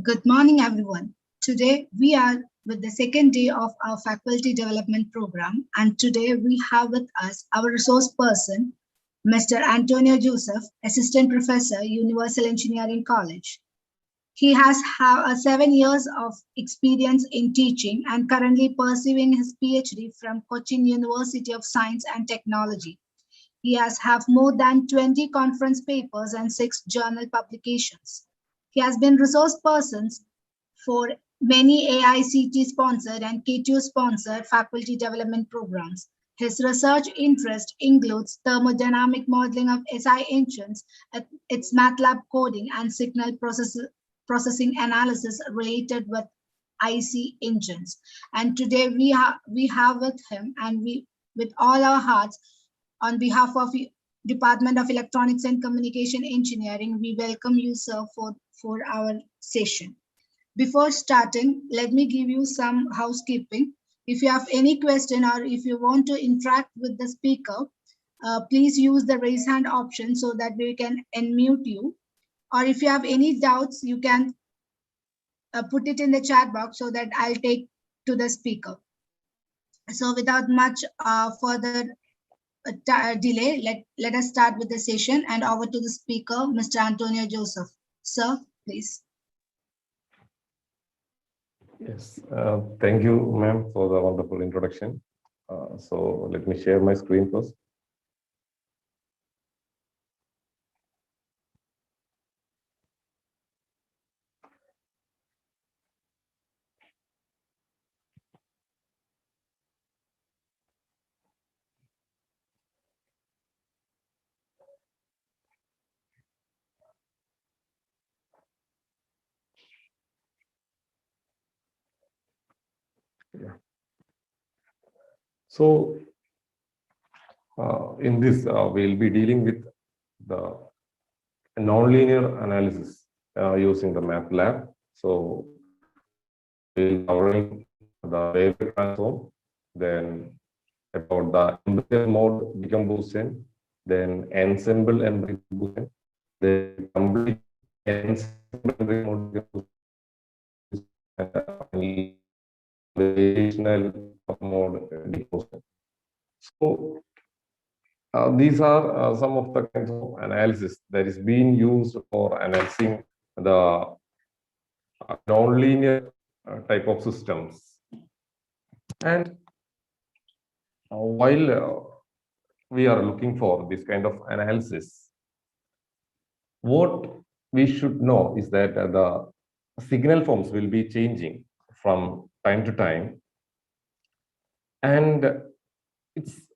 Good morning, everyone. Today we are with the second day of our faculty development program, and today we have with us our resource person, Mr. Antonio Joseph, Assistant Professor, Universal Engineering College. He has 7 years of experience in teaching and currently pursuing his PhD from Cochin University of Science and Technology. He has more than 20 conference papers and 6 journal publications. He has been resource persons for many AICT-sponsored and K2-sponsored faculty development programs. His research interest includes thermodynamic modeling of SI engines, its Matlab coding, and signal processing analysis related with IC engines. And today we have with him, and with all our hearts, on behalf of Department of Electronics and Communication Engineering, we welcome you, sir, for our session. Before starting, let me give you some housekeeping. If you have any question or if you want to interact with the speaker, please use the raise hand option so that we can unmute you. Or if you have any doubts, you can put it in the chat box so that I'll take to the speaker. So without much further delay, let us start with the session, and over to the speaker, Mr. Antonio Joseph. Sir, please. Yes, thank you, ma'am, for the wonderful introduction. So let me share my screen first. Yeah. So in this, we'll be dealing with the nonlinear analysis using the Matlab. So we'll be covering the Wavelet transform, then about the Embryonical Mod Decomposition, then ensemble embryonical decomposition, then complete ensemble embryonical mod decomposition, Variational Mode Decomposition. So these are some of the kinds of analysis that is being used for analyzing the nonlinear type of systems. And while we are looking for this kind of analysis, what we should know is that the signal forms will be changing from time to time, and it's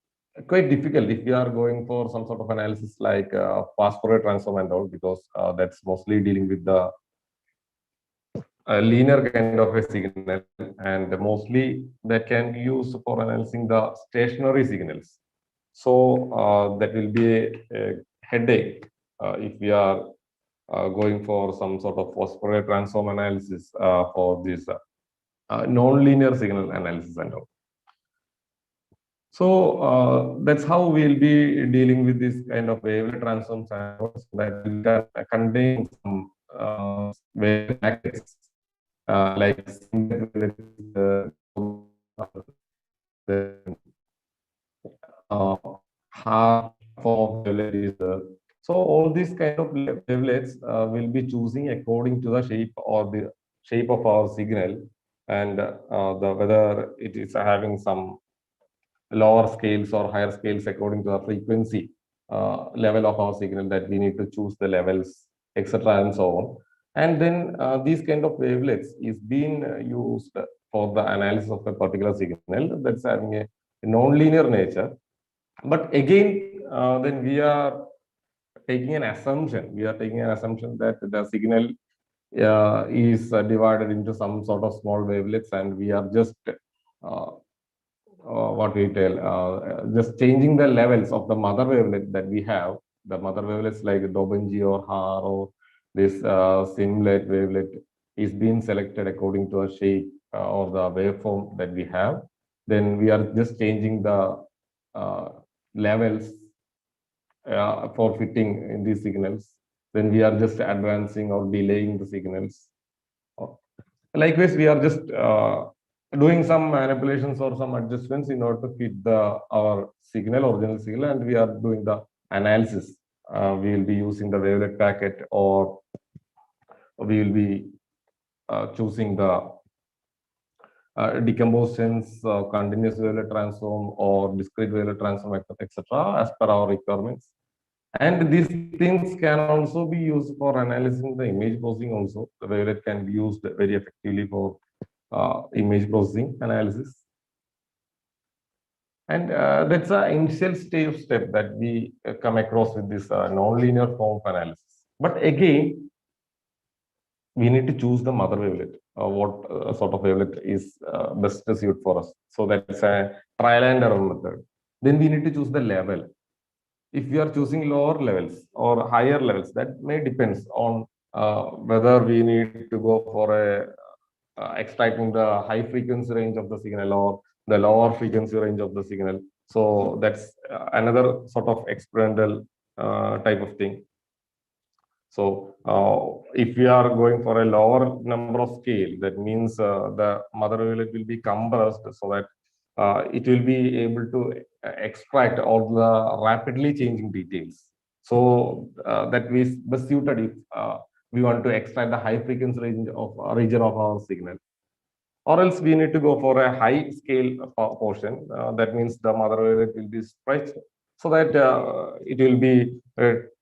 quite difficult if we are going for some sort of analysis like fast Fourier transform and all, because that's mostly dealing with the linear kind of a signal, and mostly that can be used for analyzing the stationary signals. So that will be a headache if we are going for some sort of fast Fourier transform analysis for this non-linear signal analysis and all. So that's how we'll be dealing with this kind of wavelet transforms and that will contain some wavelet packets like half of wavelet is so all these kind of wavelets will be choosing according to the shape or the shape of our signal, and whether it is having some lower scales or higher scales according to the frequency level of our signal, that we need to choose the levels, etc. and so on. And then these kind of wavelets is being used for the analysis of a particular signal that's having a non-linear nature. But again, then we are taking an assumption. We are taking an assumption that the signal is divided into some sort of small wavelets, and we are just what we tell, just changing the levels of the mother wavelet that we have. The mother wavelets like Dobenji or Haar or this simulate wavelet is being selected according to a shape or the waveform that we have. Then we are just changing the levels for fitting in these signals. Then we are just advancing or delaying the signals, Likewise, we are just doing some manipulations or some adjustments in order to fit our signal, original signal, and we are doing the analysis. We will be using the wavelet packet, or we will be choosing the decompositions, continuous wavelet transform, or discrete wavelet transform, etc., as per our requirements. And these things can also be used for analyzing the image processing also. The wavelet can be used very effectively for image processing analysis. And that's the initial step that we come across with this nonlinear form of analysis. But again, we need to choose the mother wavelet, what sort of wavelet is best suited for us. So that's a trial and error method. Then we need to choose the level. If we are choosing lower levels or higher levels, that may depends on whether we need to go for a extracting the high frequency range of the signal or the lower frequency range of the signal. So that's another sort of experimental type of thing. So if we are going for a lower number of scale, that means the mother wavelet will be compressed so that it will be able to extract all the rapidly changing details. So that is best suited if we want to extract the high frequency region of our signal. Or else we need to go for a high scale portion. That means the mother wavelet will be stretched so that it will be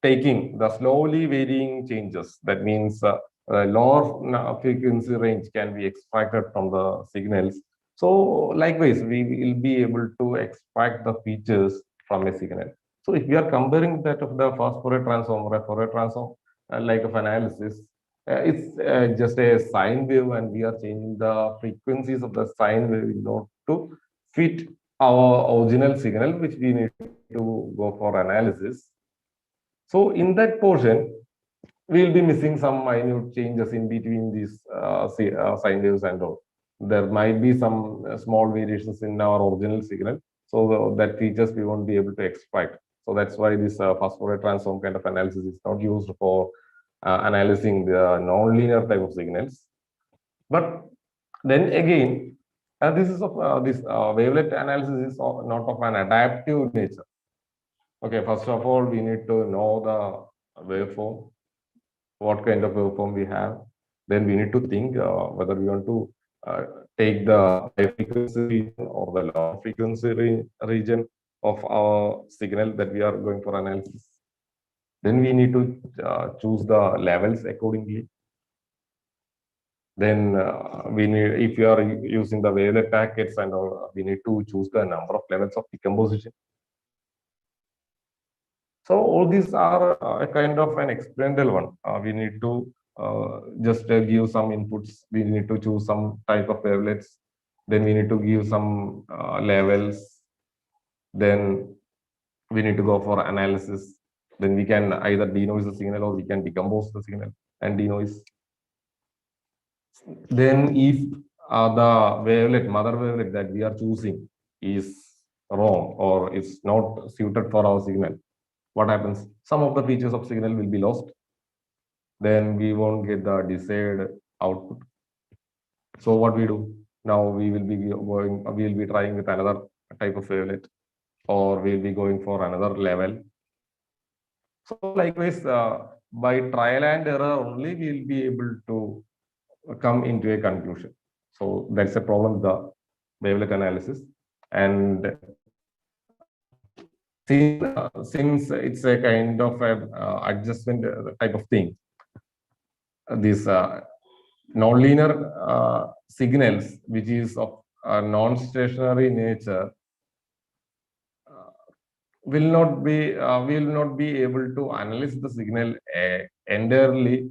taking the slowly varying changes. That means lower frequency range can be extracted from the signals. So likewise, we will be able to extract the features from a signal. So if we are comparing that of the fast Fourier transform or a Fourier transform like of analysis, it's just a sine wave, and we are changing the frequencies of the sine wave in order to fit our original signal, which we need to go for analysis. So in that portion, we'll be missing some minute changes in between these sine waves and all. There might be some small variations in our original signal. So that features we won't be able to extract. So that's why this fast Fourier transform kind of analysis is not used for analyzing the nonlinear type of signals. But then again, this wavelet analysis is not of an adaptive nature. Okay, first of all, we need to know the waveform, what kind of waveform we have. Then we need to think whether we want to take the high frequency region or the low frequency region of our signal that we are going for analysis. Then we need to choose the levels accordingly. Then we need, if you are using the wavelet packets and all, we need to choose the number of levels of decomposition. So all these are a kind of an experimental one. We need to just give some inputs. We need to choose some type of wavelets. Then we need to give some levels. Then we need to go for analysis. Then we can either denoise the signal or we can decompose the signal and denoise. Then if the wavelet, mother wavelet that we are choosing is wrong or is not suited for our signal, what happens? Some of the features of signal will be lost. Then we won't get the desired output. So what we do? Now we will be trying with another type of wavelet, or we'll be going for another level. So likewise, by trial and error only, we'll be able to come into a conclusion. So that's a problem with the wavelet analysis. And since it's a kind of a adjustment type of thing, these nonlinear signals, which is of non-stationary nature, will not be able to analyze the signal entirely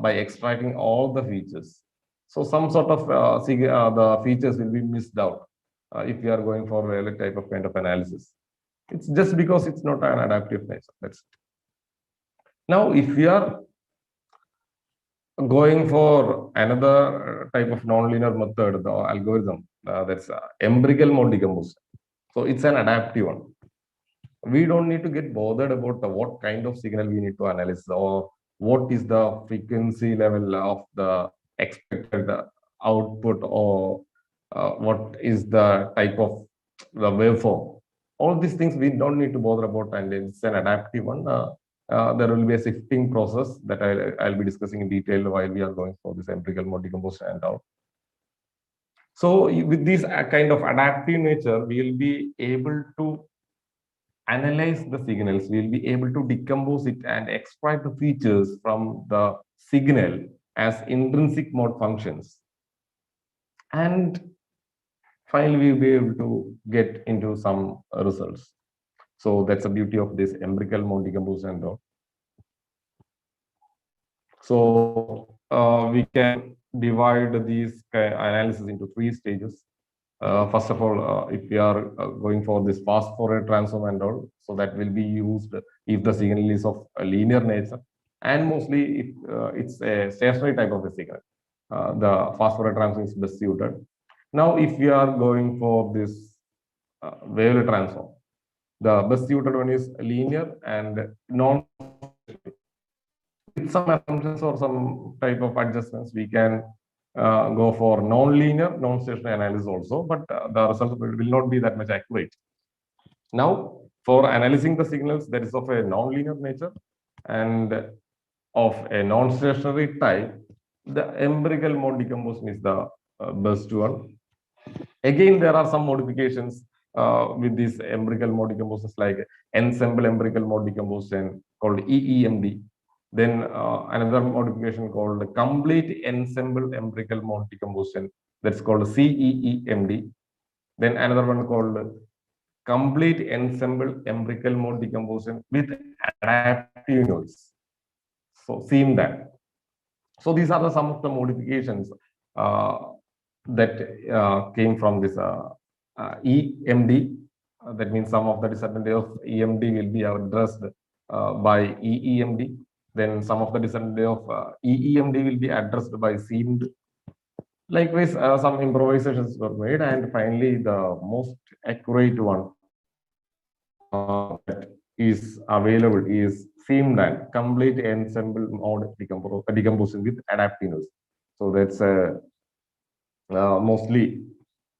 by extracting all the features. So some sort of the features will be missed out if we are going for a type of kind of analysis. It's just because it's not an adaptive nature. That's it. Now, if we are going for another type of nonlinear method, the algorithm, that's empirical mode decomposition. So it's an adaptive one. We don't need to get bothered about what kind of signal we need to analyze or what is the frequency level of the expected output or what is the type of the waveform. All these things we don't need to bother about, and it's an adaptive one. There will be a sifting process that I'll be discussing in detail while we are going for this empirical mode decomposition and all. So with this kind of adaptive nature, we will be able to analyze the signals. We will be able to decompose it and extract the features from the signal as intrinsic mode functions. And finally, we'll be able to get into some results. So that's the beauty of this empirical mode decomposition and all. So we can divide these analysis into 3 stages. First of all, if we are going for this fast Fourier transform and all, so that will be used if the signal is of a linear nature, and mostly if it's a stationary type of a signal, the fast Fourier transform is best suited. Now, if we are going for this Wavelet transform, the best suited one is linear and non. With some assumptions or some type of adjustments, we can go for non-linear, non-stationary analysis also, but the results will not be that much accurate. Now, for analyzing the signals that is of a non-linear nature and of a non-stationary type, the empirical mode decomposition is the best one. Again, there are some modifications with these empirical mode decompositions, like ensemble empirical mode decomposition called EEMD. Then another modification called complete ensemble empirical mode decomposition, that's called CEEMD. Then another one called complete ensemble empirical mode decomposition with adaptive noise. So CMDAN. So these are some of the modifications that came from this EMD. That means some of the disadvantages of EMD will be addressed by EEMD. Then some of the disadvantages of EEMD will be addressed by CMD. Likewise, some improvisations were made, and finally, the most accurate one that is available is CMDAN, complete ensemble mode decomposition with adaptive noise. So that's mostly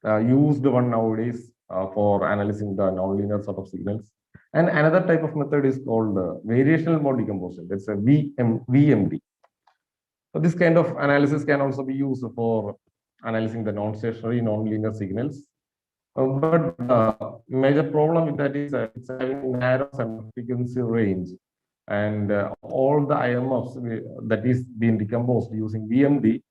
used one nowadays for analyzing the nonlinear sort of signals. And another type of method is called variational mode decomposition. That's a VMD. So this kind of analysis can also be used for analyzing the non-stationary, non-linear signals. But the major problem with that is it's having narrow frequency range, and all the IMFs that is being decomposed using VMD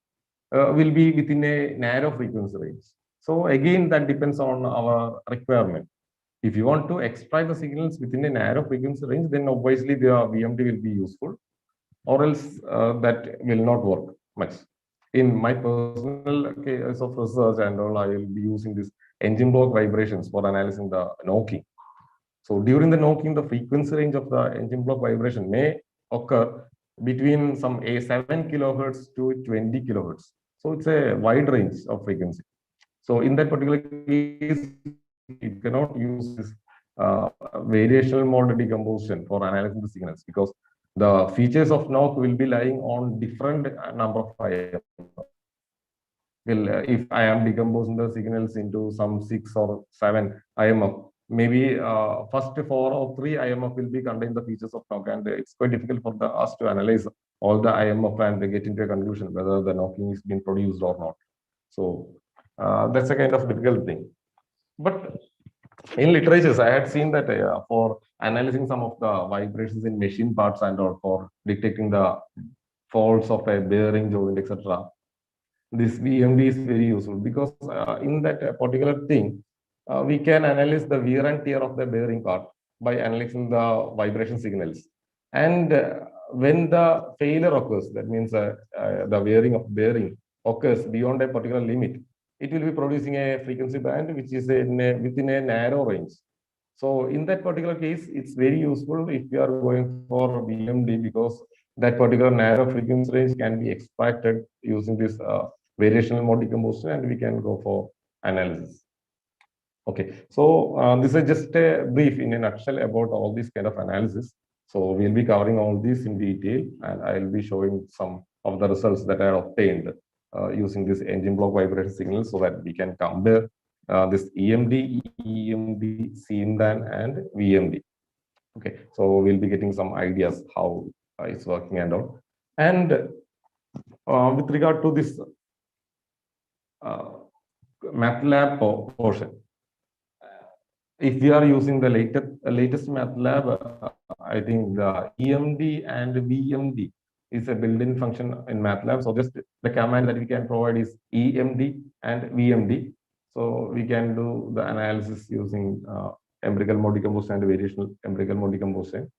will be within a narrow frequency range. So again, that depends on our requirement. If you want to extract the signals within a narrow frequency range, then obviously the VMD will be useful, or else that will not work much. In my personal case of research and all, I will be using this engine block vibrations for analyzing the knocking. So during the knocking, the frequency range of the engine block vibration may occur between some 7 kilohertz to 20 kilohertz. So it's a wide range of frequency. So in that particular case, you cannot use this variational mode decomposition for analyzing the signals, because the features of knock will be lying on different number of IMF. Well, if I am decomposing the signals into some 6 or 7 IMF, maybe first 4 or 3 IMF will be contain the features of knock, and it's quite difficult for us to analyze all the IMF and get into a conclusion whether the knocking is being produced or not. So that's a kind of difficult thing. But in literatures, I had seen that for analyzing some of the vibrations in machine parts and or for detecting the faults of a bearing joint, etc., this VMD is very useful, because in that particular thing, we can analyze the wear and tear of the bearing part by analyzing the vibration signals. And when the failure occurs, that means the wearing of bearing occurs beyond a particular limit, it will be producing a frequency band which is within a narrow range. So in that particular case, it's very useful if you are going for VMD, because that particular narrow frequency range can be extracted using this variational mode decomposition, and we can go for analysis. Okay, so this is just a brief in a nutshell about all these kind of analysis. So we'll be covering all this in detail, and I'll be showing some of the results that are obtained using this engine block vibration signal so that we can compare this EMD, EMD, CINDAN, and VMD. Okay, so we'll be getting some ideas how it's working and all. And with regard to this Matlab portion, if we are using the latest Matlab, I think the EMD and VMD is a built-in function in Matlab. So just the command that we can provide is EMD and VMD. So we can do the analysis using empirical mode decomposition and variational empirical mode decomposition.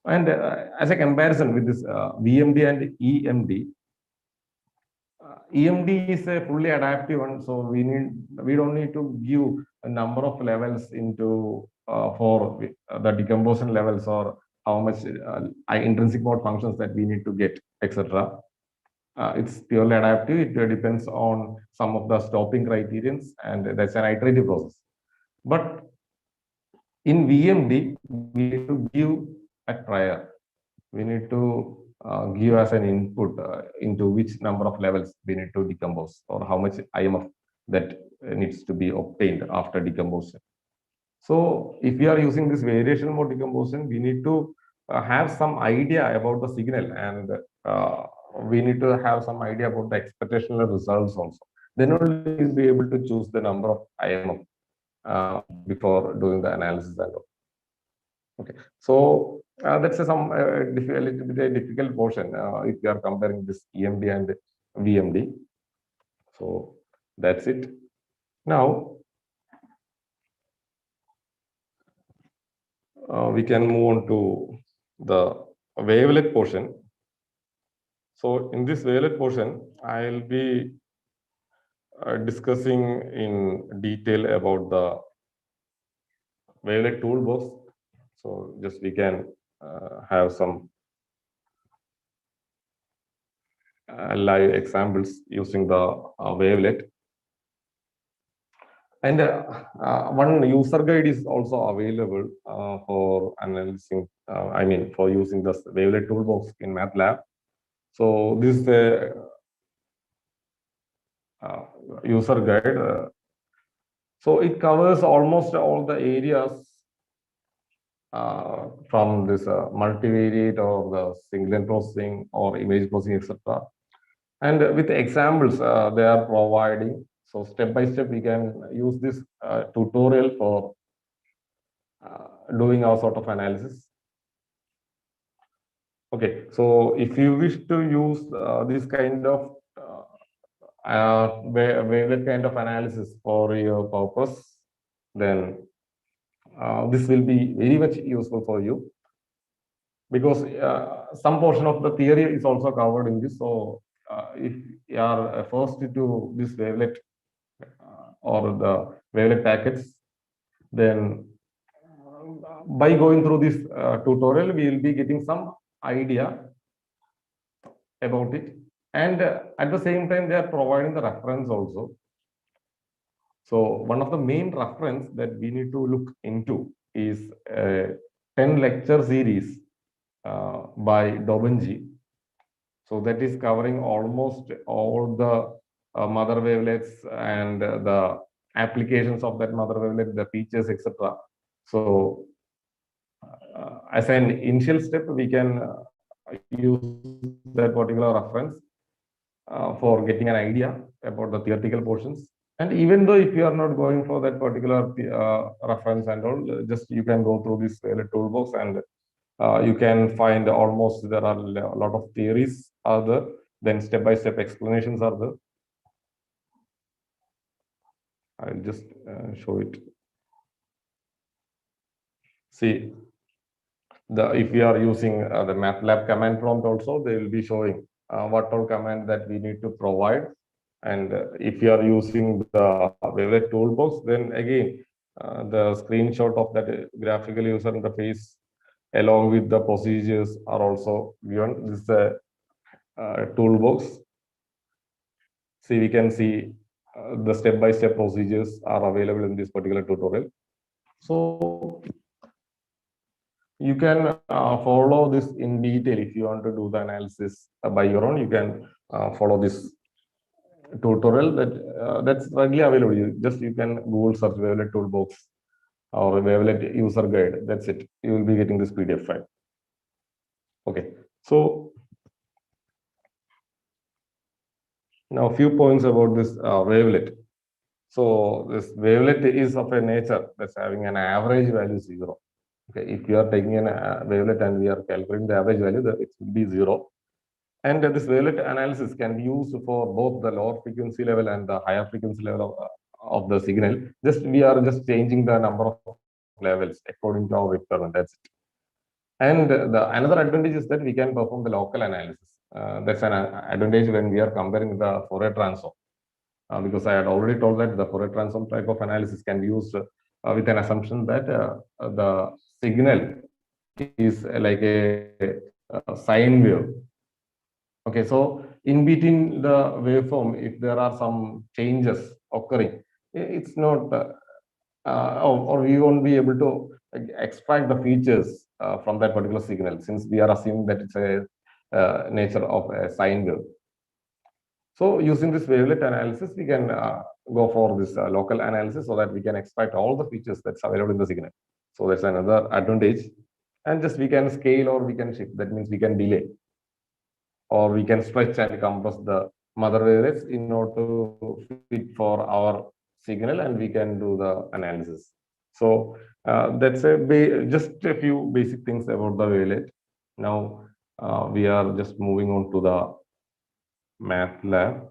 And as a comparison with this VMD and EMD, EMD is a fully adaptive one, so we don't need to give a number of levels into for the decomposition levels or how much intrinsic mode functions that we need to get, etc. It's purely adaptive. It depends on some of the stopping criterions, and that's an iterative process. But in VMD, we need to give a trier. We need to give as an input into which number of levels we need to decompose or how much IMF that needs to be obtained after decomposition. So if we are using this variational mode decomposition, we need to have some idea about the signal, and we need to have some idea about the expectational results also. Then only we'll be able to choose the number of IMF before doing the analysis and all. Okay, so that's a little bit a difficult portion if you are comparing this EMD and VMD. So that's it. Now we can move on to the wavelet portion. So in this wavelet portion, I'll be discussing in detail about the Wavelet Toolbox. So just we can have some live examples using the wavelet. And one user guide is also available for analyzing, for using the Wavelet Toolbox in Matlab. So this is a user guide. So it covers almost all the areas from this multivariate or the signal processing or image processing, etc. And with examples they are providing. So step by step, we can use this tutorial for doing our sort of analysis. Okay, so if you wish to use this kind of wavelet kind of analysis for your purpose, then this will be very much useful for you, because some portion of the theory is also covered in this. So if you are first to this wavelet or the wavelet packets, then by going through this tutorial, we will be getting some idea about it. And at the same time, they are providing the reference also. So one of the main reference that we need to look into is a 10 lecture series by Dobenji. So that is covering almost all the mother wavelets and the applications of that mother wavelet, the features, etc. So as an initial step, we can use that particular reference for getting an idea about the theoretical portions. And even though if you are not going for that particular reference and all, just you can go through this Wavelet Toolbox, and you can find almost there are a lot of theories are there, then step-by-step explanations are there. I'll just show it. See, if we are using the Matlab command prompt also, they will be showing what all command that we need to provide. And if you are using the Wavelet Toolbox, then again, the screenshot of that graphical user interface along with the procedures are also given. This is a toolbox. See, we can see the step-by-step procedures are available in this particular tutorial. So you can follow this in detail if you want to do the analysis by your own. You can follow this tutorial that's readily available. You can Google search Wavelet Toolbox or Wavelet user guide. That's it. You will be getting this PDF file. Okay. So now a few points about this wavelet. So this wavelet is of a nature that's having an average value 0. Okay, if you are taking an wavelet and we are calculating the average value, it will be 0. And this wavelet analysis can be used for both the lower frequency level and the higher frequency level of the signal. We are just changing the number of levels according to our requirement. That's it. And another advantage is that we can perform the local analysis. That's an advantage when we are comparing the Fourier transform. Because I had already told that the Fourier transform type of analysis can be used with an assumption that the signal is like a sine wave. Okay, so in between the waveform, if there are some changes occurring, it's not, or we won't be able to extract the features from that particular signal, since we are assuming that it's a nature of a sine wave. So using this wavelet analysis, we can go for this local analysis so that we can extract all the features that's available in the signal. So that's another advantage. And just we can scale or we can shift. That means we can delay or we can stretch and compress the mother wavelets in order to fit for our signal, and we can do the analysis. So that's just a few basic things about the wavelet. Now we are just moving on to the Matlab.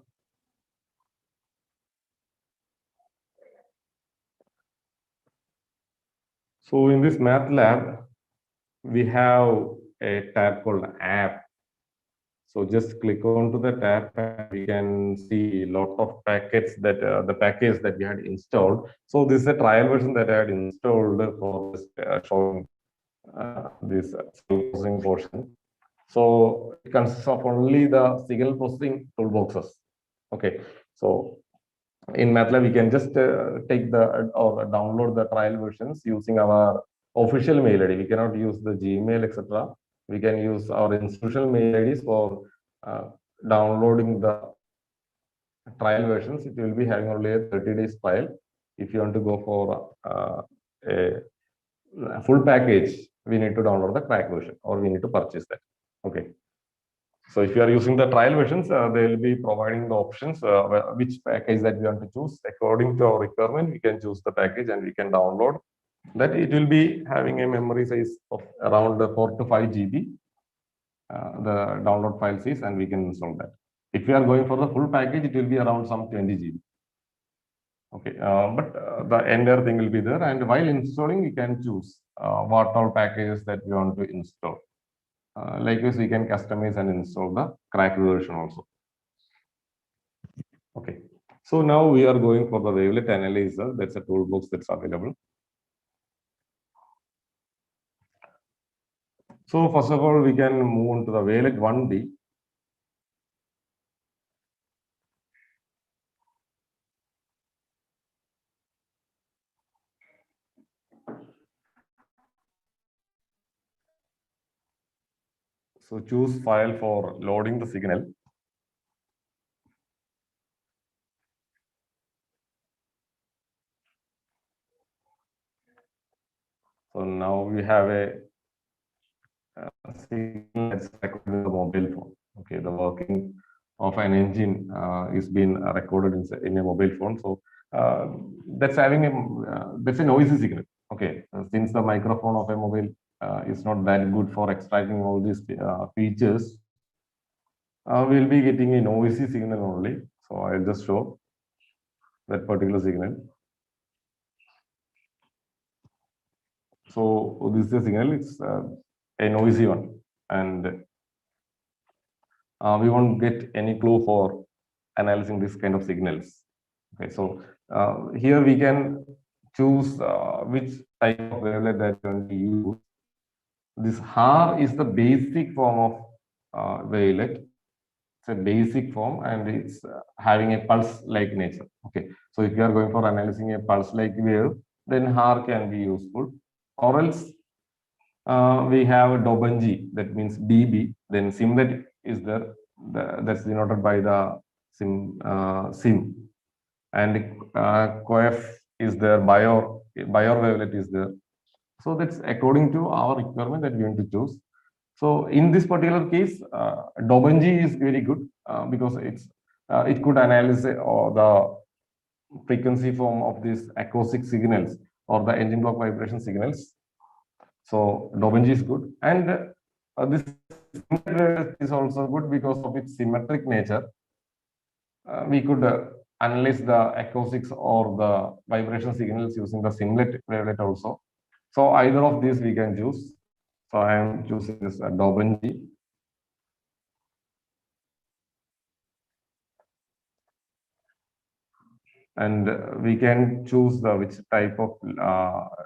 So in this Matlab, we have a tab called app. So just click onto the tab and we can see a lot of packets that the package that we had installed. So this is a trial version that I had installed for showing this signal processing portion. So it consists of only the signal processing toolboxes. Okay, so in Matlab, we can just take the or download the trial versions using our official mail ID. We cannot use the Gmail, etc. We can use our institutional mail IDs for downloading the trial versions. It will be having only a 30 days trial. If you want to go for a full package, we need to download the crack version or we need to purchase that. Okay. So if you are using the trial versions, they will be providing the options, which package that we want to choose. According to our requirement, we can choose the package and we can download that. It will be having a memory size of around 4 to 5 GB, the download file size, and we can install that. If we are going for the full package, it will be around some 20 GB. Okay, but the entire thing will be there. And while installing, we can choose what all packages that we want to install. Likewise, we can customize and install the cracked version also. Okay, so now we are going for the Wavelet Analyzer. That's a toolbox that's available. So first of all, we can move on to the Wavelet 1D. So choose file for loading the signal. So now we have a signal that's recorded in the mobile phone. Okay, the working of an engine is being recorded in a mobile phone. So that's having that's a noisy signal. Okay, since the microphone of a mobile is not that good for extracting all these features, we'll be getting a noisy signal only. So I'll just show that particular signal. So this is the signal. It's a noisy one, and we won't get any clue for analyzing this kind of signals. Okay, so here we can choose which type of wavelet that you want to use. This HAR is the basic form of wavelet. It's a basic form and it's having a pulse-like nature. Okay, so if you are going for analyzing a pulse-like wave, then HAR can be useful. Or else we have Dobenji, that means dB. Then SIMLET is there. That's denoted by the SIM, and coef is there, Bior wavelet is there. So that's according to our requirement that we want to choose. So in this particular case, Dobenji is very good because it could analyze the frequency form of these acoustic signals or the engine block vibration signals. So Dobenji is good, and this is also good because of its symmetric nature. We could analyze the acoustics or the vibration signals using the simlet wavelet also. So either of these we can choose. So I am choosing this Dobenji. And we can choose the which type of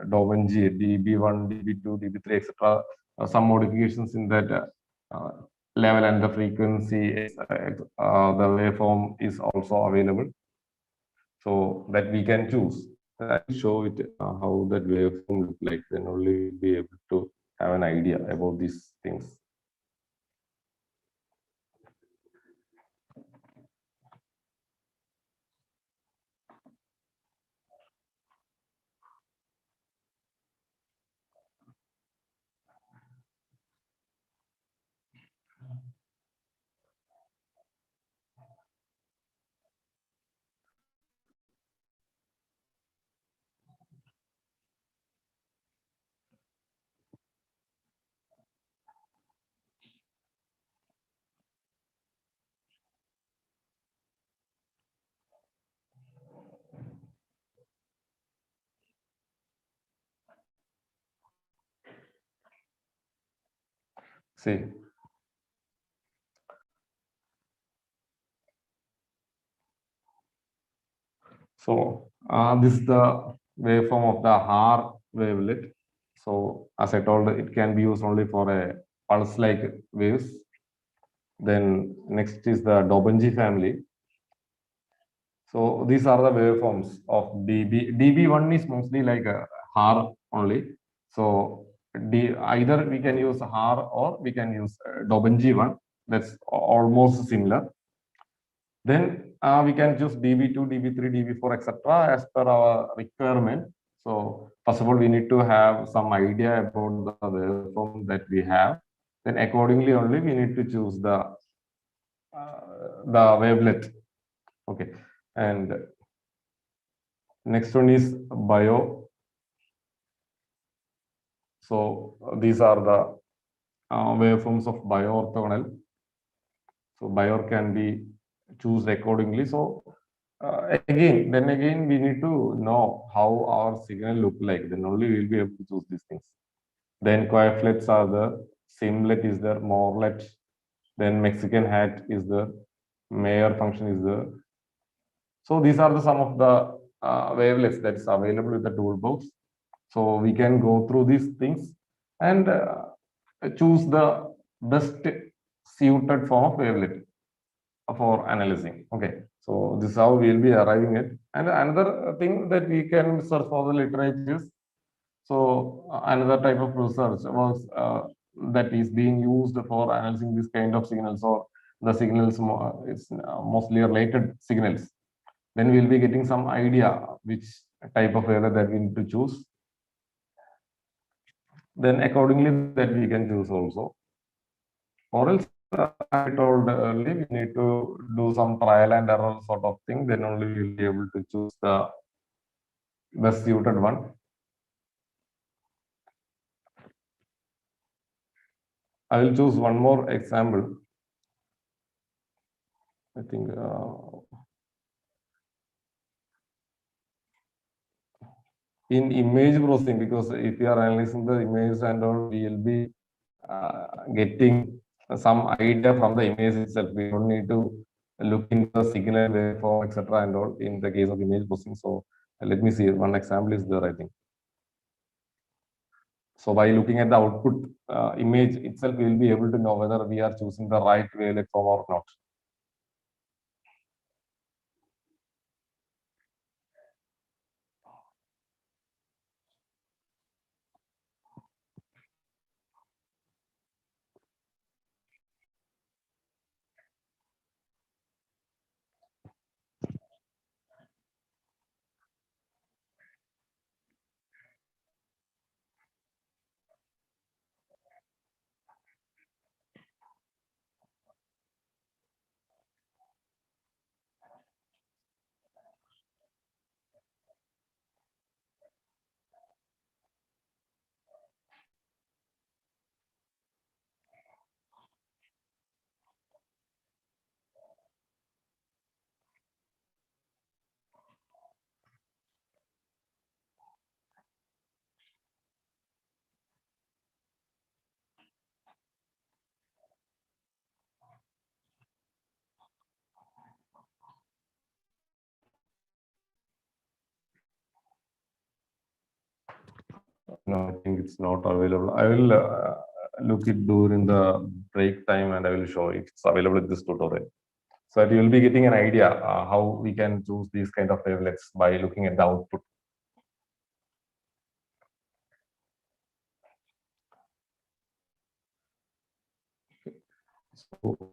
Dobenji, DB1, DB2, DB3, etc. Some modifications in that level and the frequency, the waveform is also available. So that we can choose. I will show it how that waveform looks like. Then only we'll be able to have an idea about these things. See. So this is the waveform of the Haar wavelet. So as I told, it can be used only for a pulse-like waves. Then next is the Dobenji family. So these are the waveforms of DB. DB1 is mostly like a Haar only. So either we can use Haar or we can use Dobenji one. That's almost similar. Then we can choose DB2, DB3, DB4, etc. as per our requirement. So first of all, we need to have some idea about the waveform that we have. Then accordingly only we need to choose the wavelet. Okay, and next one is bio. So these are the waveforms of bio-orthogonal. So bio can be choose accordingly. So then again, we need to know how our signal look like. Then only we'll be able to choose these things. Then coeflets are there, simlet is there, morlet. Then Mexican hat is there, Mayer function is there. So these are some of the wavelets that's available with the toolbox. So we can go through these things and choose the best suited form of wavelet for analyzing. Okay, so this is how we'll be arriving at. And another thing that we can search for the literatures. So another type of research was that is being used for analyzing this kind of signals, or the signals it's mostly related signals. Then we'll be getting some idea which type of wavelet that we need to choose. Then accordingly that we can choose also. Or else I told earlier, we need to do some trial and error sort of thing. Then only we will be able to choose the best suited one. I will choose one more example. I think in image processing, because if you are analyzing the image and all, we will be getting some idea from the image itself. We don't need to look into the signal waveform, etc. and all in the case of image processing. So let me see, one example is there, I think. So by looking at the output image itself, we will be able to know whether we are choosing the right wavelet form or not. No, I think it's not available. I will look it during the break time and I will show if it's available in this tutorial. So that you will be getting an idea how we can choose these kind of wavelets by looking at the output. So,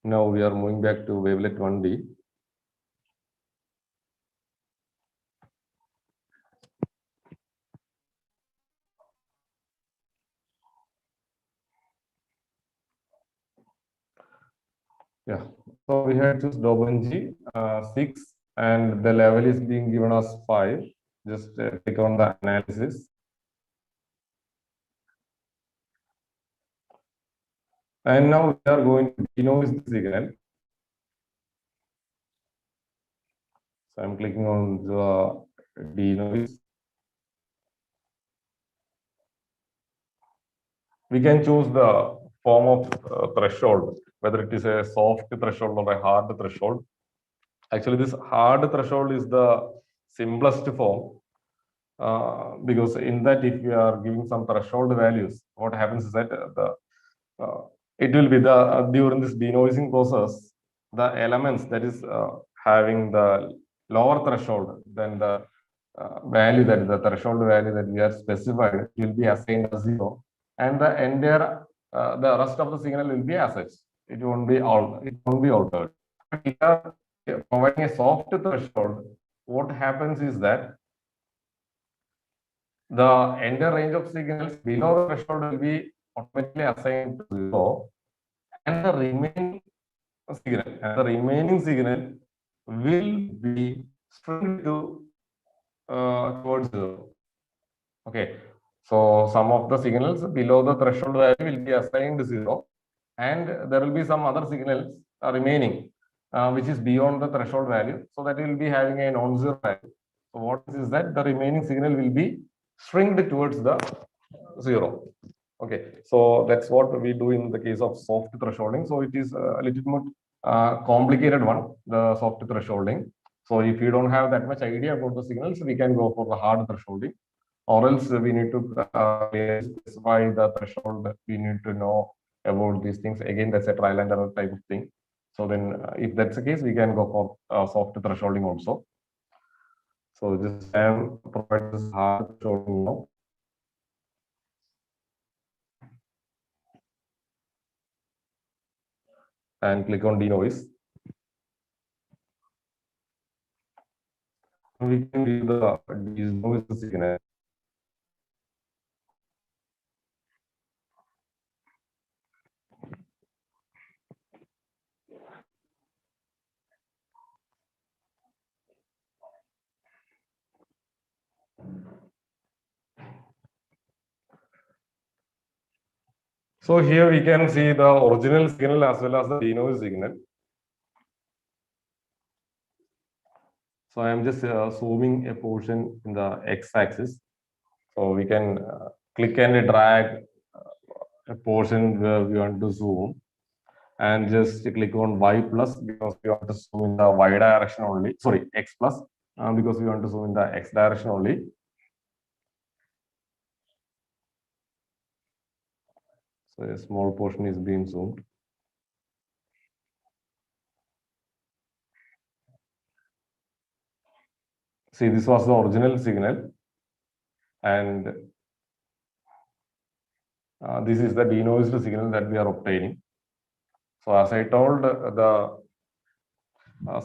now we are moving back to wavelet 1D. Yeah, so we had choose Dobunji 6 and the level is being given as 5. Just click on the analysis. And now we are going to denoise the signal. So I'm clicking on the denoise. We can choose the form of threshold, whether it is a soft threshold or a hard threshold. Actually, this hard threshold is the simplest form because in that, if you are giving some threshold values, what happens is that it will be the during this denoising process, the elements that is having the lower threshold than the value that the threshold value that we are specified will be assigned as 0, and the entire the rest of the signal will be as such. It won't be altered. But if you are providing a soft threshold, what happens is that the entire range of signals below the threshold will be automatically assigned to 0, and the remaining signal will be stringed to towards 0. Okay, so some of the signals below the threshold value will be assigned 0, and there will be some other signals remaining which is beyond the threshold value, so that will be having a non-zero value. So what is that? The remaining signal will be stringed towards the 0. Okay, so that's what we do in the case of soft thresholding. So it is a little more complicated one, the soft thresholding. So if you don't have that much idea about the signals, we can go for the hard thresholding, or else we need to specify the threshold. We need to know about these things. Again, that's a trial and error type of thing. So then if that's the case, we can go for soft thresholding also. So just I am providing this hard thresholding now. And click on denoise. We can view the denoise signal. So here we can see the original signal as well as the denoise signal. So I am just zooming a portion in the x-axis. So we can click and drag a portion where we want to zoom, and just click on Y plus because we want to zoom in the Y direction only. Sorry, X plus because we want to zoom in the X direction only. So a small portion is being zoomed. See, this was the original signal, and this is the denoised signal that we are obtaining. So as I told, the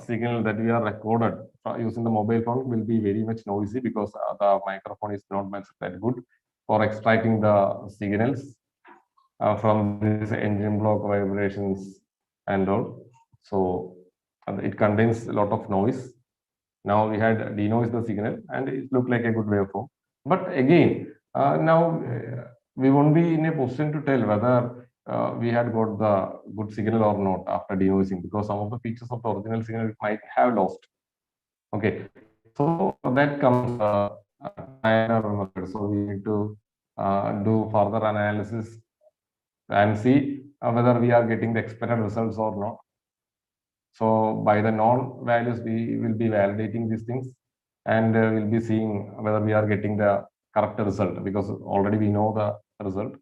signal that we are recorded using the mobile phone will be very much noisy because the microphone is not much that good for extracting the signals from these engine block vibrations and all. So it contains a lot of noise. Now we had denoised the signal and it looked like a good waveform. But again, now we won't be in a position to tell whether we had got the good signal or not after denoising, because some of the features of the original signal might have lost. Okay, so that comes method. So we need to do further analysis and see whether we are getting the expected results or not. So by the known values, we will be validating these things, and we'll be seeing whether we are getting the correct result, because already we know the result.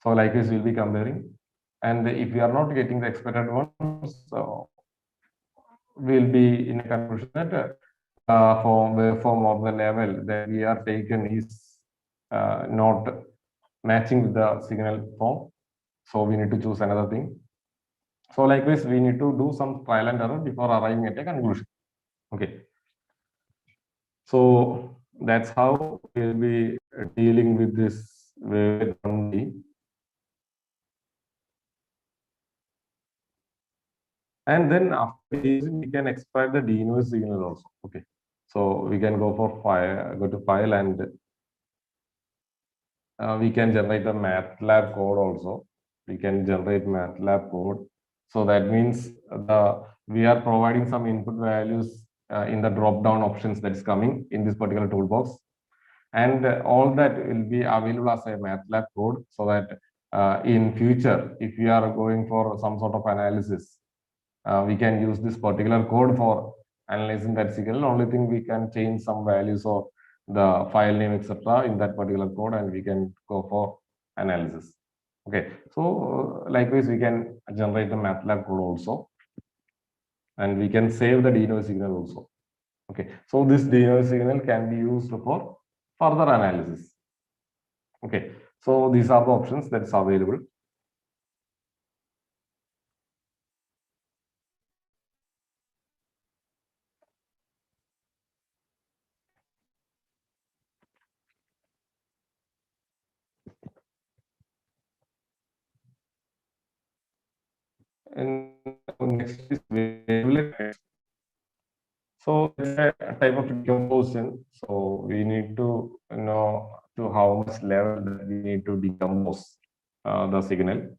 So like this, we'll be comparing. And if we are not getting the expected ones, so we'll be in a conclusion that for waveform or the level that we are taken is not matching with the signal form. So we need to choose another thing. So likewise, we need to do some trial and error before arriving at a conclusion. Okay. So that's how we'll be dealing with this wavelet 1D. And then after using, we can extract the denoise signal also. Okay. So we can go for file, go to file, and we can generate the Matlab code also. We can generate Matlab code. So that means we are providing some input values in the drop-down options that is coming in this particular toolbox. And all that will be available as a Matlab code, so that in future, if we are going for some sort of analysis, we can use this particular code for analyzing that signal. Only thing, we can change some values of the file name, etc., in that particular code, and we can go for analysis. Okay, so likewise, we can generate the Matlab code also, and we can save the denoise signal also. Okay, so this denoise signal can be used for further analysis. Okay, so these are the options that is available. And next is wavelet. So it's a type of decomposition. So we need to know to how much level that we need to decompose the signal.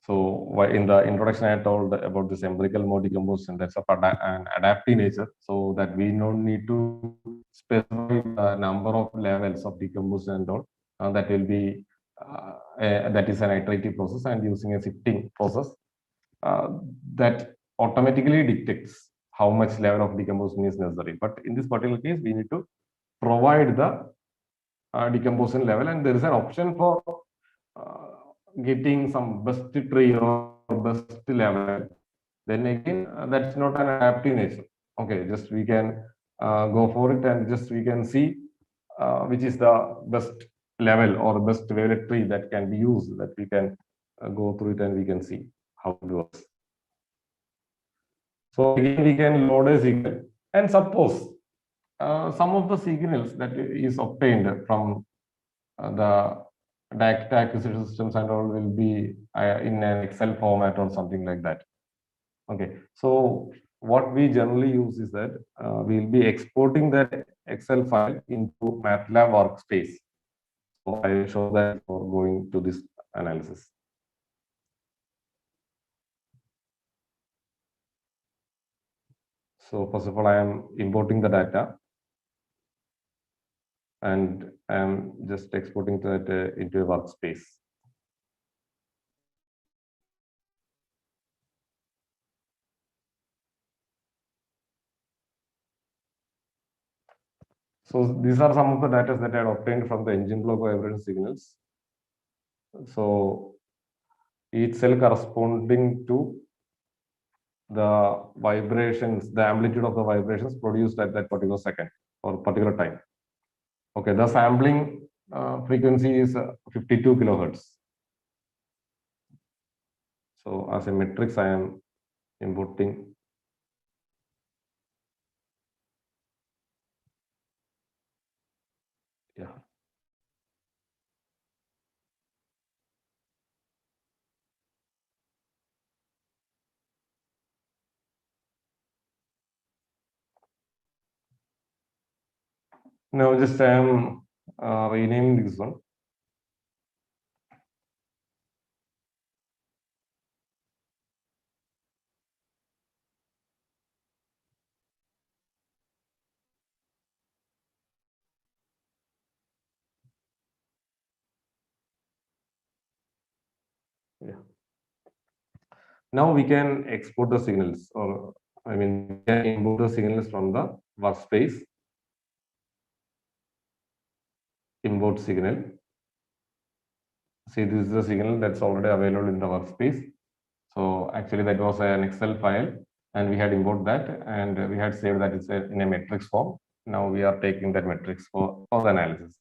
So in the introduction, I told about this empirical mode decomposition. That's of an adaptive nature, so that we don't need to specify the number of levels of decomposition and all. That will be that is an iterative process, and using a shifting process that automatically dictates how much level of decomposition is necessary. But in this particular case, we need to provide the decomposition level, and there is an option for uh, getting some best tree or best level. Then again, that's not an adaptive nature. Okay, just we can go for it, and just we can see which is the best level or best wavelet tree that can be used, that we can go through it, and we can see how it works. So again, we can load a signal, and suppose some of the signals that is obtained from the data acquisition systems and all will be in an Excel format or something like that. Okay, so what we generally use is that we'll be exporting that Excel file into Matlab workspace. So I will show that for going to this analysis. So first of all, I am importing the data, and I am just exporting that into a workspace. So these are some of the data that I had obtained from the engine block vibration signals. So each cell corresponding to the vibrations, the amplitude of the vibrations produced at that particular second or particular time. Okay, the sampling frequency is 52 kilohertz. So as a matrix, I am importing. Yeah. Now just I am renaming this one. Yeah. Now we can export the signals, or I mean, we can import the signals from the workspace. Import signal. See, this is the signal that's already available in the workspace. So actually, that was an Excel file, and we had imported that, and we had saved that it's in a matrix form. Now we are taking that matrix for the analysis.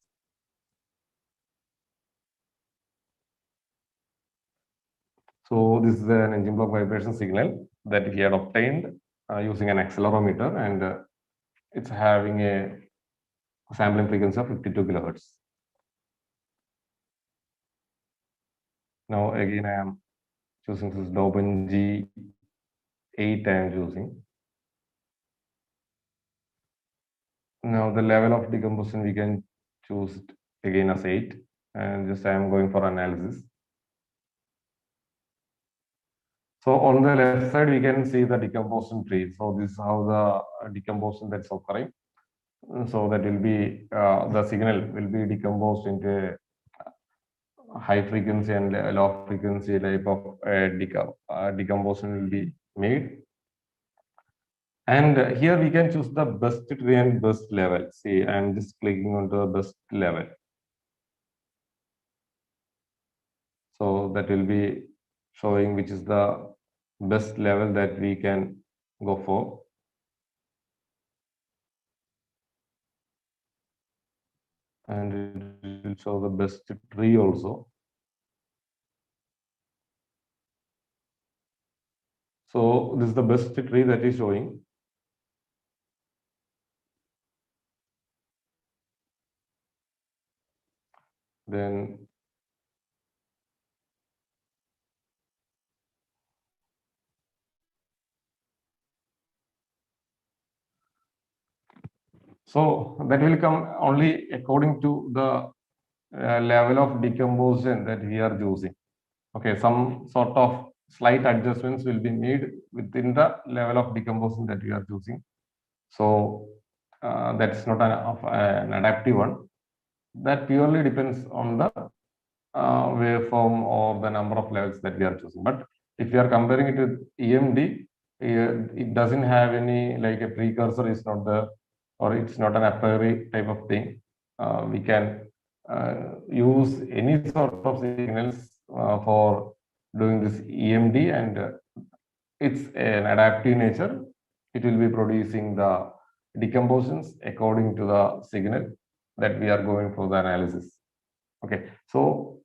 So this is an engine block vibration signal that we had obtained using an accelerometer, and it's having a sampling frequency of 52 kilohertz. Now again, I am choosing this Dopen G8 I am choosing. Now the level of decomposition we can choose again as 8, and just I am going for analysis. So on the left side, we can see the decomposition tree. So this is how the decomposition that's occurring. So that will be the signal will be decomposed into a high frequency and a low frequency type of decomposition will be made. And here we can choose the best tree and best level. See, I'm just clicking on the best level. So that will be showing which is the best level that we can go for. And it will show the best tree also. So this is the best tree that is showing. Then so that will come only according to the level of decomposition that we are using. Okay, some sort of slight adjustments will be made within the level of decomposition that we are choosing. So that's not an adaptive one. That purely depends on the waveform or the number of levels that we are choosing. But if you are comparing it with EMD, it doesn't have any, like a precursor is not there, or it's not an a priori type of thing. We can use any sort of signals for doing this EMD, and it's an adaptive nature. It will be producing the decompositions according to the signal that we are going for the analysis. Okay, so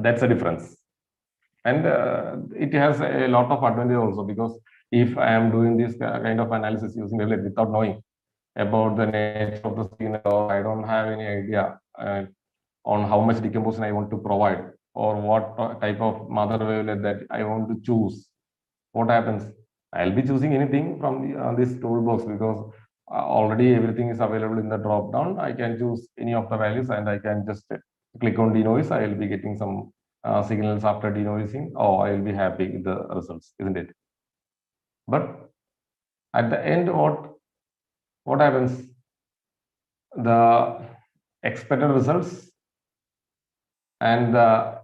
that's a difference, and it has a lot of advantage also, because if I am doing this kind of analysis using Wavelet without knowing about the nature of the signal, or I don't have any idea on how much decomposition I want to provide, or what type of mother wavelet that I want to choose, what happens? I'll be choosing anything from this toolbox, because already everything is available in the drop down. I can choose any of the values, and I can just click on denoise. I will be getting some signals after denoising. Oh, I will be happy with the results, isn't it? But at the end, what happens? The expected results and the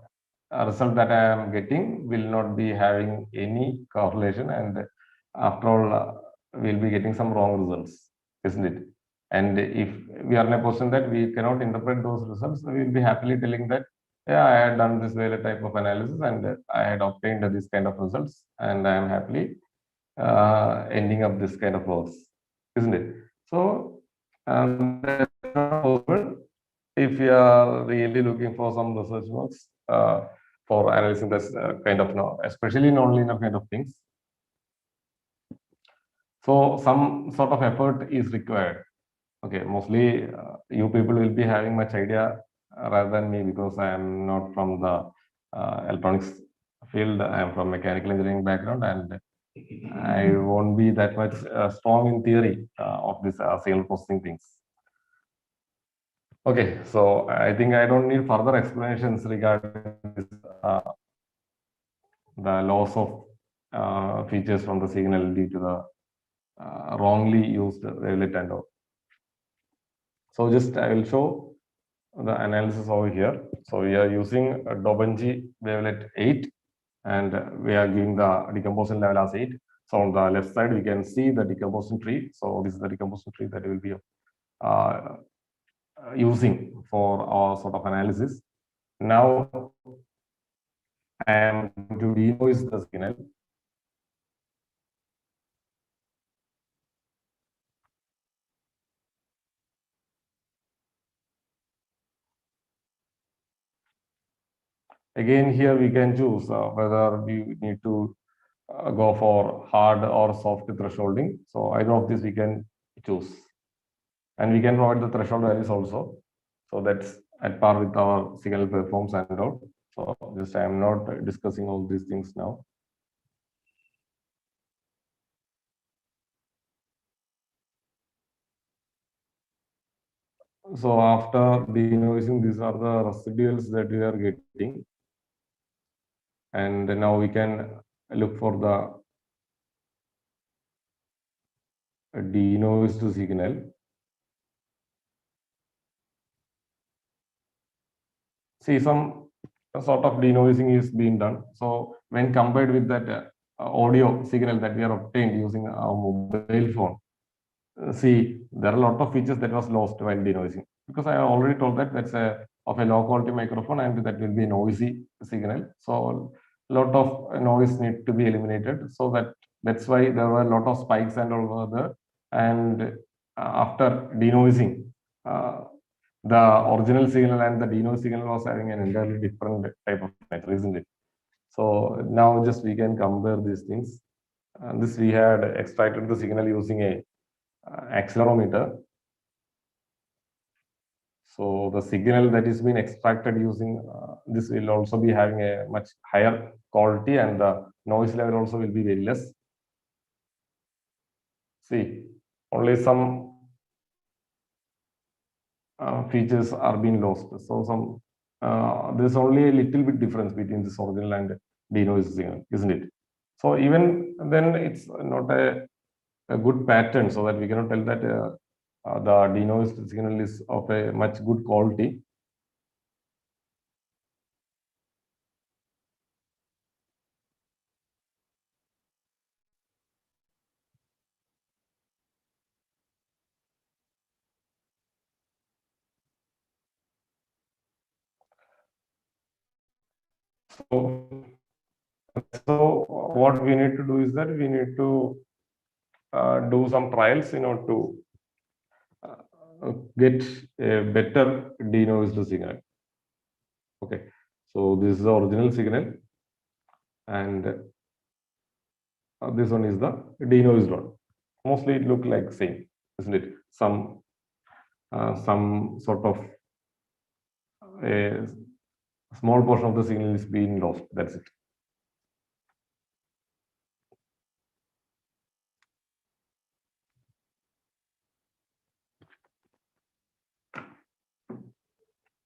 result that I am getting will not be having any correlation, and after all, we'll be getting some wrong results, isn't it? And if we are in a position that we cannot interpret those results, we'll be happily telling that, yeah, I had done this Wavelet type of analysis, and I had obtained this kind of results, and I am happily ending up this kind of works, isn't it? So that's not possible if you are really looking for some research works for analyzing this kind of, especially nonlinear kind of things. So some sort of effort is required. Okay, mostly you people will be having much idea rather than me, because I am not from the electronics field. I am from mechanical engineering background, and I won't be that much strong in theory of this signal processing things. Okay, so I think I don't need further explanations regarding this, the loss of features from the signal due to the wrongly used wavelet and all. So just I will show the analysis over here. So we are using Dobenji wavelet 8, and we are giving the decomposition level as 8. So on the left side, we can see the decomposition tree. So this is the decomposition tree that we will be using for our sort of analysis. Now I am going to denoise the signal. Again, here we can choose whether we need to go for hard or soft thresholding. So either of these we can choose. And we can provide the threshold values also. So that's at par with our signal performs and all. So just I am not discussing all these things now. So after denoising, these are the residuals that we are getting. And now we can look for the denoised signal. See, some sort of denoising is being done. So when compared with that audio signal that we are obtained using our mobile phone, see, there are a lot of features that was lost while denoising, because I already told that that's of a low quality microphone and that will be a noisy signal. So a lot of noise need to be eliminated. So that's why there were a lot of spikes and all over there. And after denoising, the original signal and the denoise signal was having an entirely different type of nature, isn't it? So now just we can compare these things. This we had extracted the signal using a accelerometer. So the signal that is being extracted using this will also be having a much higher quality, and the noise level also will be very less. See, only some features are being lost. So there's only a little bit difference between this original and denoise signal, isn't it? So even then, it's not a good pattern, so that we cannot tell that the denoised signal is of a much good quality. So what we need to do is that we need to do some trials in order to get a better denoised signal. Okay, so this is the original signal, and this one is the denoised one. Mostly it look like same, isn't it? Some sort of a small portion of the signal is being lost. That's it.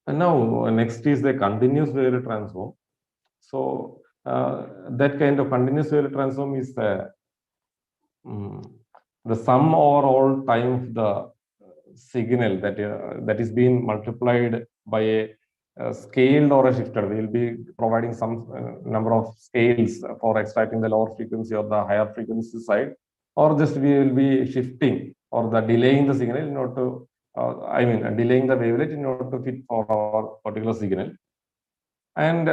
And now next is the continuous Fourier transform. So that kind of continuous Fourier transform is the sum over all time of the signal that is being multiplied by a scaled or a shifted. We will be providing some number of scales for extracting the lower frequency or the higher frequency side, or just we will be shifting or the delaying the signal in order to delaying the wavelet in order to fit for our particular signal. And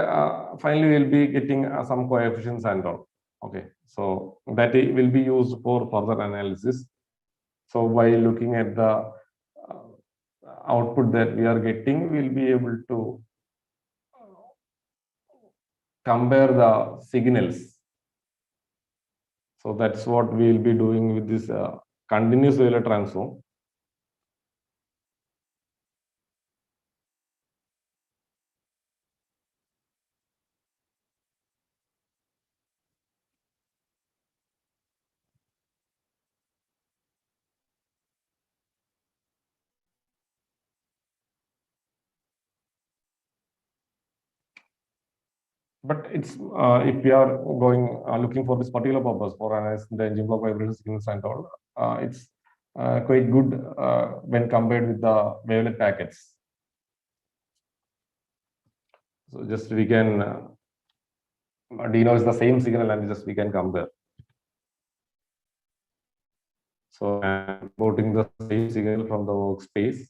finally, we'll be getting some coefficients and all. Okay, so that will be used for further analysis. So by looking at the output that we are getting, we'll be able to compare the signals. So that's what we'll be doing with this continuous Fourier transform. But it's if we are going looking for this particular purpose for analyzing the engine block vibration signals and all, it's quite good when compared with the wavelet packets. So just we can denoise the same signal and just we can compare. So I'm importing the same signal from the workspace.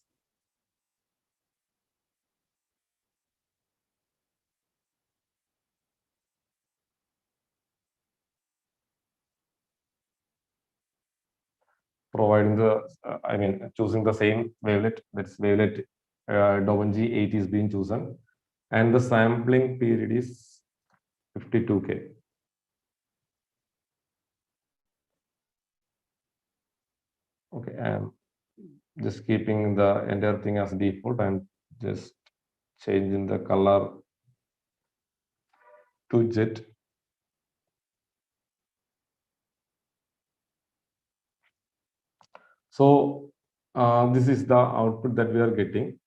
Providing the, choosing the same wavelet, that's wavelet domain G8 is being chosen. And the sampling period is 52K. Okay, I'm just keeping the entire thing as default and just changing the color to jet. So this is the output that we are getting.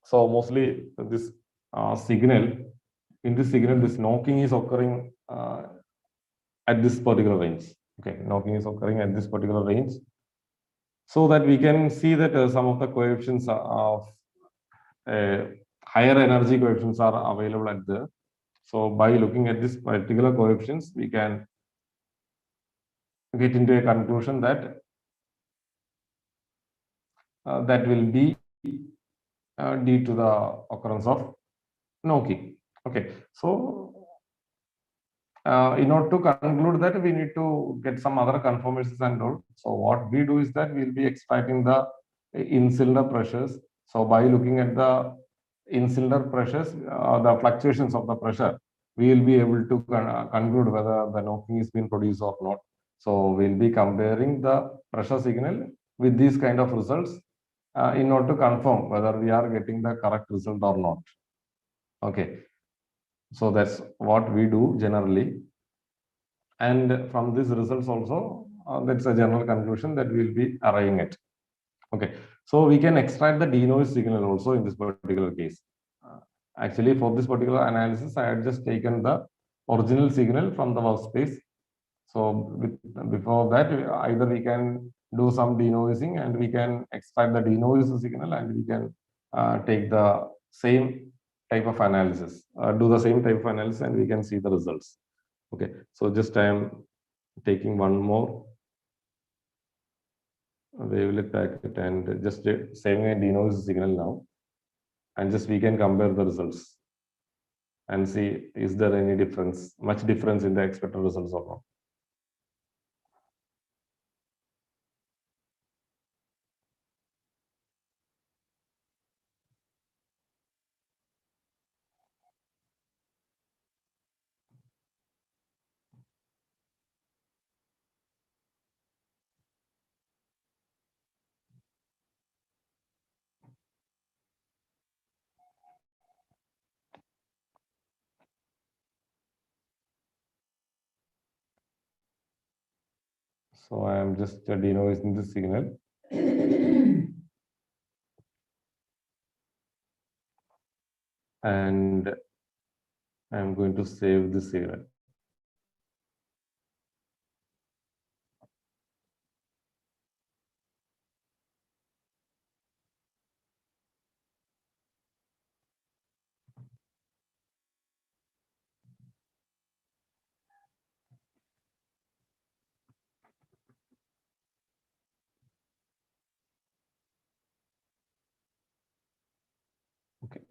So mostly this signal, in this signal, this knocking is occurring at this particular range. Okay, knocking is occurring at this particular range. So that we can see that some of the coefficients of higher energy coefficients are available at there. So by looking at this particular coefficients, we can get into a conclusion that that will be due to the occurrence of knocking. Okay, so in order to conclude that, we need to get some other conformations and all. So what we do is that we'll be extracting the in-cylinder pressures. So by looking at the in-cylinder pressures, the fluctuations of the pressure, we will be able to conclude whether the knocking is being produced or not. So we'll be comparing the pressure signal with these kind of results in order to confirm whether we are getting the correct result or not. Okay. So that's what we do generally. And from these results also, that's a general conclusion that we'll be arriving at. Okay. So we can extract the denoise signal also in this particular case. Actually, for this particular analysis, I had just taken the original signal from the workspace. So before that, either we can do some denoising and we can extract the denoise signal and we can take the same type of analysis, do the same type of analysis and we can see the results. Okay, so just I am taking one more wavelet packet and just saving a denoise signal now, and just we can compare the results and see is there any difference, much difference in the expected results or not. So I am just denoising the signal. And I'm going to save the signal. Okay.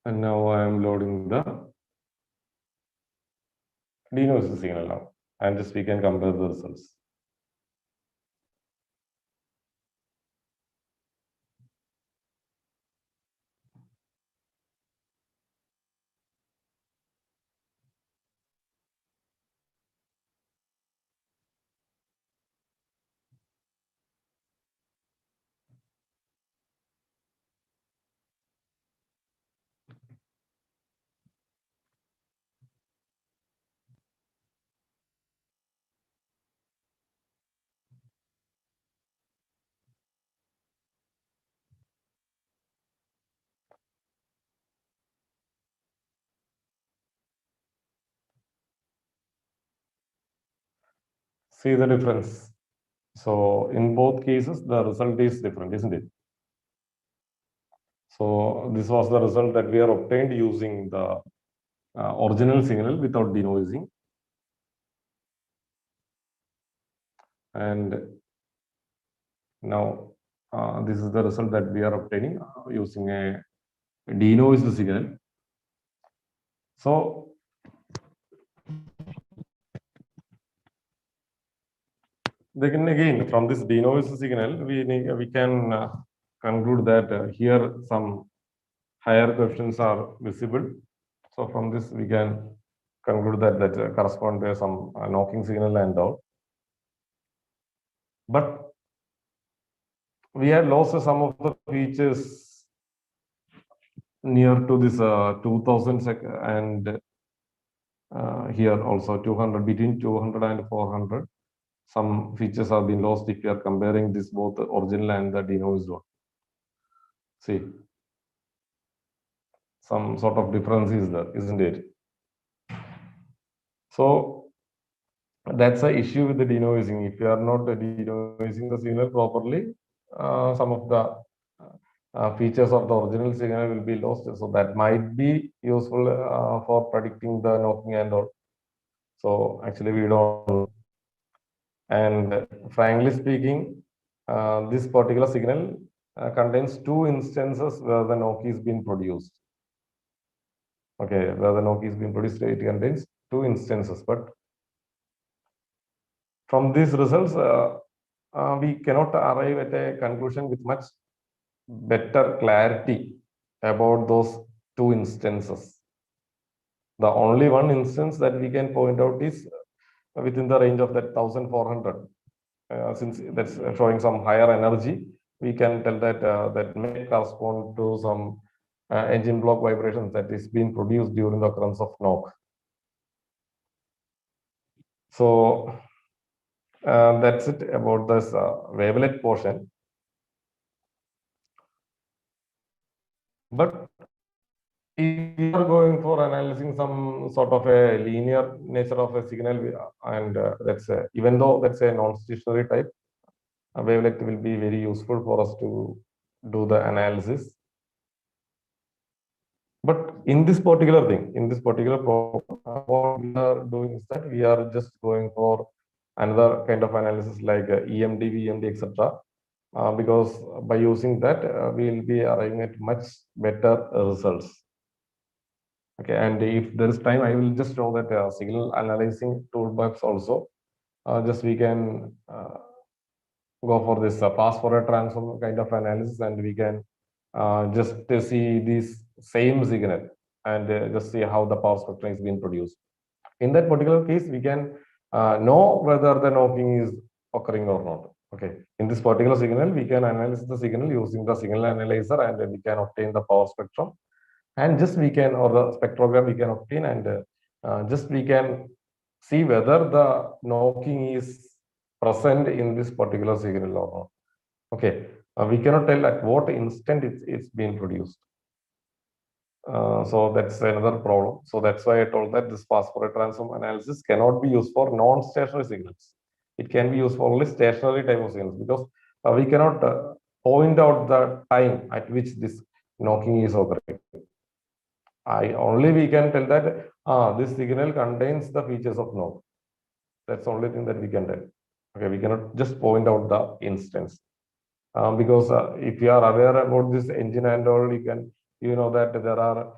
And now I am loading the denoise signal now, and just we can compare the results. See the difference. So in both cases, the result is different, isn't it? So this was the result that we are obtained using the original signal without denoising. And now this is the result that we are obtaining using a denoised signal. So then again, from this denoised signal, we can conclude that here some higher coefficients are visible. So from this, we can conclude that correspond to some knocking signal and all. But we had lost some of the features near to this 2000 and here also 200, between 200 and 400. Some features have been lost if you are comparing this both the original and the denoised one. See, some sort of difference is there, isn't it? So that's the issue with the denoising. If you are not denoising the signal properly, some of the features of the original signal will be lost. So that might be useful for predicting the knocking and all. So actually we don't. And frankly speaking, this particular signal contains two instances where the knock is being produced. Okay, where the knock is being produced, it contains two instances. But from these results, we cannot arrive at a conclusion with much better clarity about those two instances. The only one instance that we can point out is within the range of that 1400. Since that's showing some higher energy, we can tell that that may correspond to some engine block vibrations that is being produced during the occurrence of knock. So that's it about this wavelet portion. But if we are going for analyzing some sort of a linear nature of a signal, and that's even though that's a non-stationary type, a wavelet will be very useful for us to do the analysis. But in this particular thing, in this particular problem, what we are doing is that we are just going for another kind of analysis like EMD, VMD, etc. Because by using that, we will be arriving at much better results. Okay, and if there is time, I will just show that signal analyzing toolbox also. Just we can go for this fast forward transform kind of analysis, and we can just see this same signal and just see how the power spectrum is being produced. In that particular case, we can know whether the knocking is occurring or not. Okay, in this particular signal, we can analyze the signal using the signal analyzer, and we can obtain the power spectrum, and just we can, or the spectrogram we can obtain, and just we can see whether the knocking is present in this particular signal or not. Okay, we cannot tell at what instant it's being produced. So that's another problem. So that's why I told that this fast forward transform analysis cannot be used for non-stationary signals. It can be used for only stationary type of signals, because we cannot point out the time at which this knocking is occurring. Only we can tell that this signal contains the features of knock. That's the only thing that we can tell. Okay, we cannot just point out the instance. Because if you are aware about this engine and all, you know that there are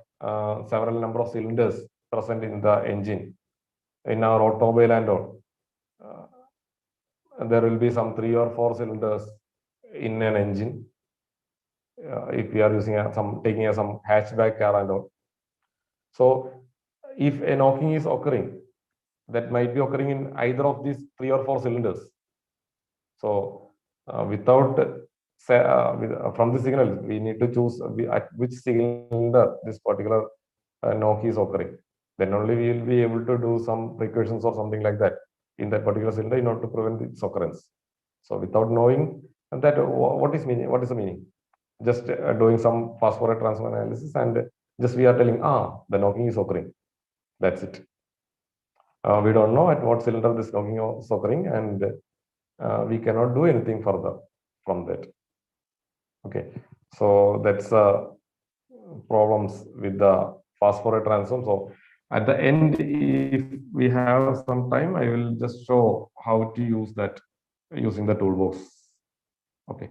several number of cylinders present in the engine in our automobile and all. There will be some 3 or 4 cylinders in an engine. If we are using taking some hatchback car and all. So if a knocking is occurring, that might be occurring in either of these 3 or 4 cylinders. So without from the signal, we need to choose at which cylinder this particular knock is occurring. Then only we will be able to do some precautions or something like that in that particular cylinder in order to prevent its occurrence. So without knowing that, what is the meaning? Just doing some fast forward transform analysis, and just we are telling, the knocking is occurring. That's it. We don't know at what cylinder this knocking is occurring, and we cannot do anything further from that. Okay, so that's problems with the fast Fourier transform. So at the end, if we have some time, I will just show how to use that using the toolbox. Okay.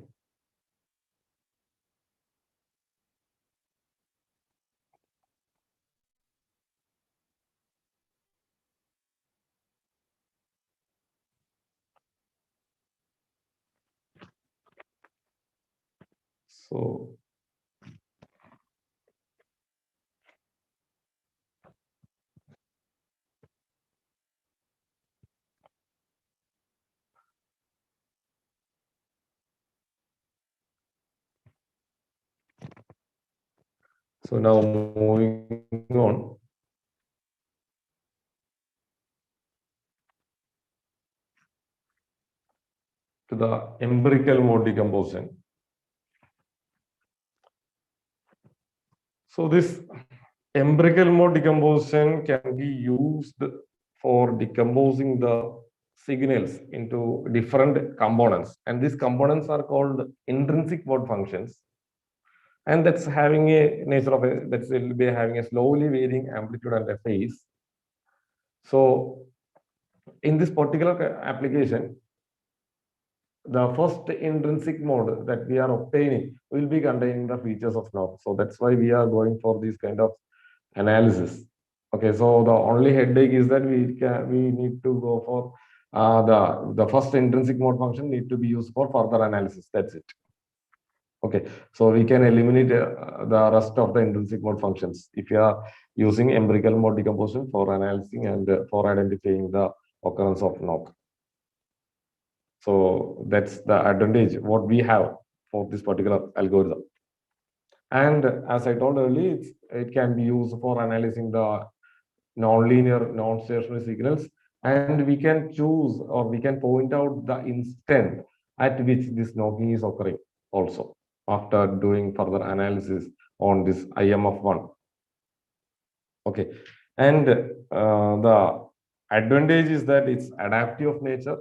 So now moving on to the empirical mode decomposition. So this empirical mode decomposition can be used for decomposing the signals into different components, and these components are called intrinsic mode functions, and that's having a nature of a that will be having a slowly varying amplitude and a phase. So in this particular application, the first intrinsic mode that we are obtaining will be containing the features of knob. So that's why we are going for this kind of analysis. Okay, so the only headache is that we need to go for the first intrinsic mode function need to be used for further analysis. That's it. Okay, so we can eliminate the rest of the intrinsic mode functions if you are using empirical mode decomposition for analyzing and for identifying the occurrence of knock. So that's the advantage what we have for this particular algorithm. And as I told earlier, it can be used for analyzing the nonlinear, non-stationary signals, and we can choose or we can point out the instant at which this knocking is occurring also after doing further analysis on this IMF1. Okay, and the advantage is that it's adaptive of nature,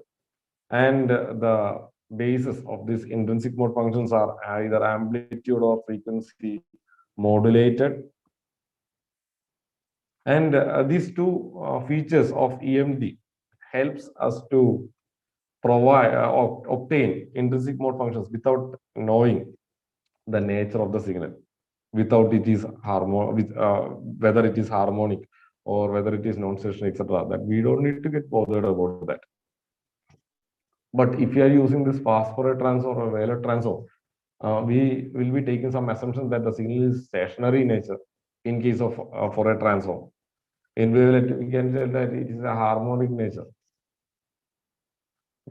and the basis of these intrinsic mode functions are either amplitude or frequency modulated. And these two features of EMD helps us to provide or obtain intrinsic mode functions without knowing the nature of the signal, without it is whether it is harmonic or whether it is non-stationary, etc. That we don't need to get bothered about that. But if you are using this fast Fourier transform or Wavelet transform, we will be taking some assumptions that the signal is stationary in nature in case of Fourier transform. In Wavelet, we can say that it is a harmonic nature.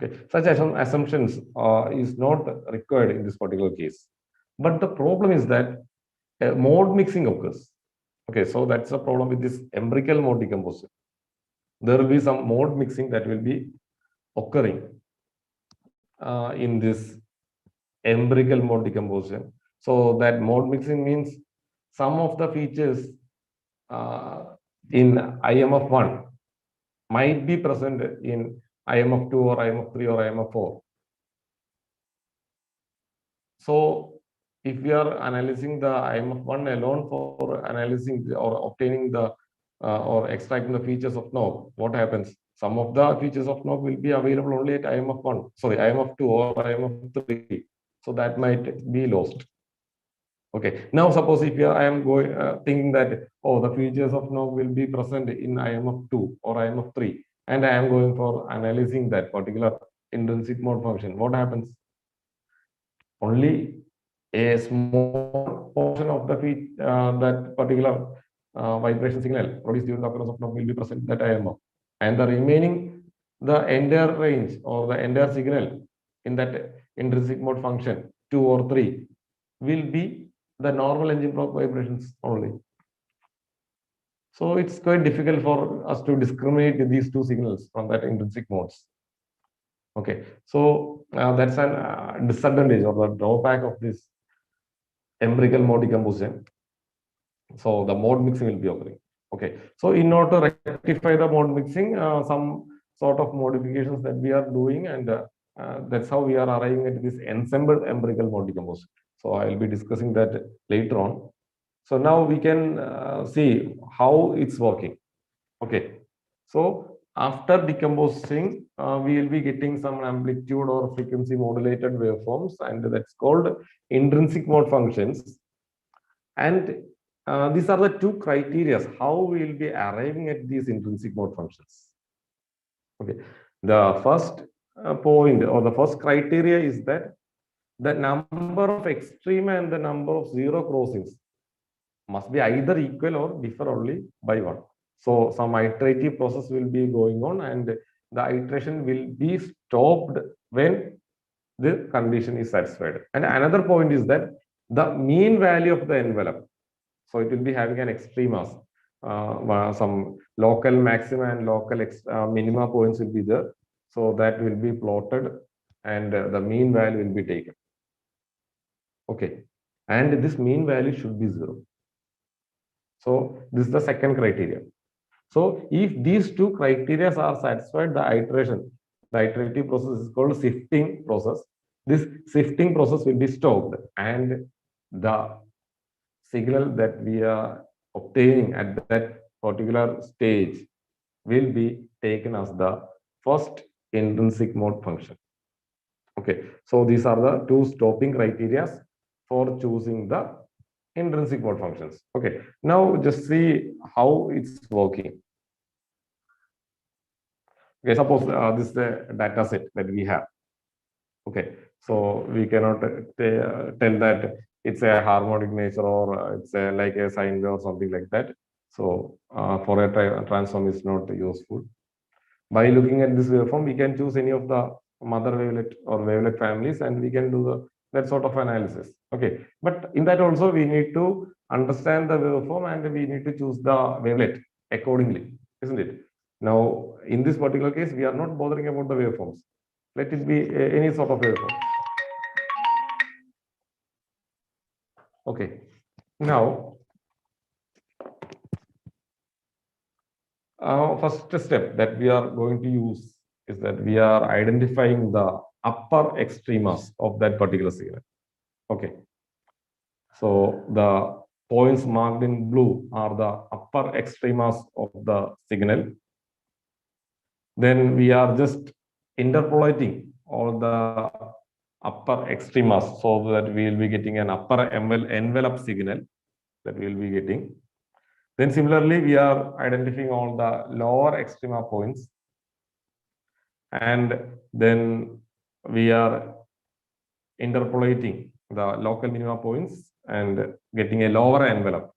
Okay, such assumptions is not required in this particular case. But the problem is that mode mixing occurs. Okay, so that's the problem with this empirical mode decomposition. There will be some mode mixing that will be occurring in this empirical mode decomposition. So that mode mixing means some of the features in IMF1 might be present in IMF2 or IMF3 or IMF4. So if we are analyzing the IMF1 alone for analyzing or obtaining the or extracting the features of knob, what happens? Some of the features of knob will be available only at IMF1, sorry, IMF2 or IMF3. So that might be lost. Okay. Now suppose if I am going thinking that the features of knob will be present in IMF2 or IMF3, and I am going for analyzing that particular intrinsic mode function, what happens? Only a small portion of the that particular vibration signal produced during the occurrence of knob will be present at IMF, and the remaining, the entire range or the entire signal in that intrinsic mode function 2 or 3 will be the normal engine block vibrations only. So it's quite difficult for us to discriminate these two signals from that intrinsic modes. Okay, so that's a disadvantage or the drawback of this empirical mode decomposition. So the mode mixing will be occurring. Okay, so in order to rectify the mode mixing, some sort of modifications that we are doing, and that's how we are arriving at this ensemble empirical mode decomposition. So I will be discussing that later on. So now we can see how it's working. Okay, so after decomposing, we will be getting some amplitude or frequency modulated waveforms, and that's called intrinsic mode functions. And these are the two criteria how we will be arriving at these intrinsic mode functions. Okay, the first point or the first criteria is that the number of extrema and the number of zero crossings must be either equal or differ only by one. So some iterative process will be going on, and the iteration will be stopped when the condition is satisfied. And another point is that the mean value of the envelope, so it will be having an extremas, some local maxima and local minima points will be there. So that will be plotted, and the mean value will be taken. Okay, and this mean value should be 0. So this is the second criteria. So if these two criteria are satisfied, the iterative process is called shifting process. This shifting process will be stopped, and the signal that we are obtaining at that particular stage will be taken as the first intrinsic mode function. Okay, so these are the two stopping criteria for choosing the intrinsic mode functions. Okay, now just see how it's working. Okay, suppose this is the data set that we have. Okay, so we cannot tell that it's a harmonic nature or it's like a sine wave or something like that. So for a transform is not useful. By looking at this waveform, we can choose any of the mother wavelet or wavelet families, and we can do that sort of analysis. Okay, but in that also we need to understand the waveform, and we need to choose the wavelet accordingly, isn't it? Now, in this particular case, we are not bothering about the waveforms. Let it be any sort of waveform. Okay, now first step that we are going to use is that we are identifying the upper extremas of that particular signal. Okay, so the points marked in blue are the upper extremas of the signal. Then we are just interpolating all the upper extremas so that we will be getting an upper envelope signal that we will be getting. Then similarly, we are identifying all the lower extrema points, and then we are interpolating the local minima points and getting a lower envelope.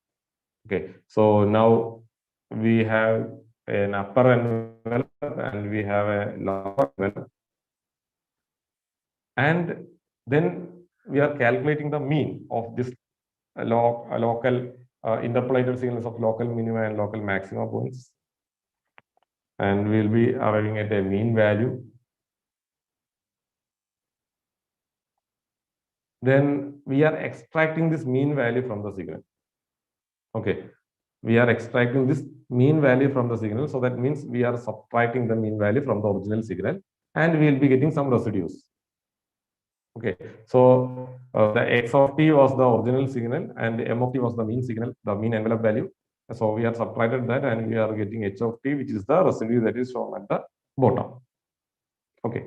Okay, so now we have an upper envelope and we have a lower envelope, and then we are calculating the mean of this local interpolated signals of local minima and local maxima points, and we'll be arriving at a mean value. Then we are extracting this mean value from the signal. Okay, we are extracting this mean value from the signal, so that means we are subtracting the mean value from the original signal, and we will be getting some residues. Okay, so the x of t was the original signal, and m of t was the mean signal, the mean envelope value. So we are subtracted that, and we are getting h of t, which is the residue that is shown at the bottom. Okay.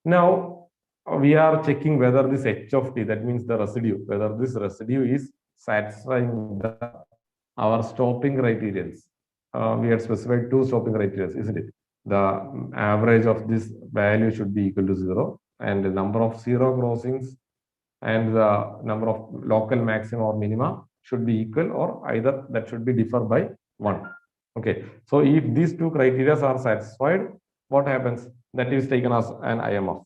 Now we are checking whether this h of t, that means the residue, whether this residue is satisfying our stopping criteria. We had specified two stopping criteria, isn't it? The average of this value should be equal to 0, and the number of zero crossings and the number of local maxima or minima should be equal, or either that should be differ by 1. Okay, so if these two criteria are satisfied, what happens? That is taken as an IMF.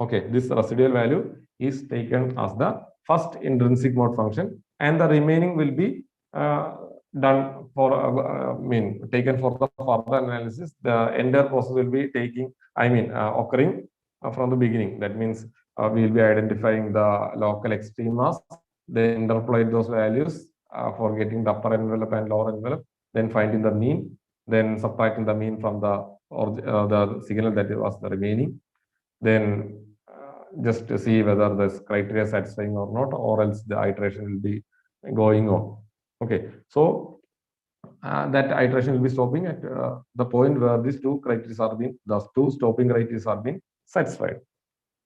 Okay, this residual value is taken as the first intrinsic mode function, and the remaining will be done for taken for the further analysis. The entire process will be occurring from the beginning. That means we will be identifying the local extremas then interpolate those values for getting the upper envelope and lower envelope, then finding the mean, then subtracting the mean from the signal that was the remaining, then just to see whether this criteria is satisfying or not, or else the iteration will be going on. Okay, so that iteration will be stopping at the point where these two criteria are being, those two stopping criteria are being satisfied.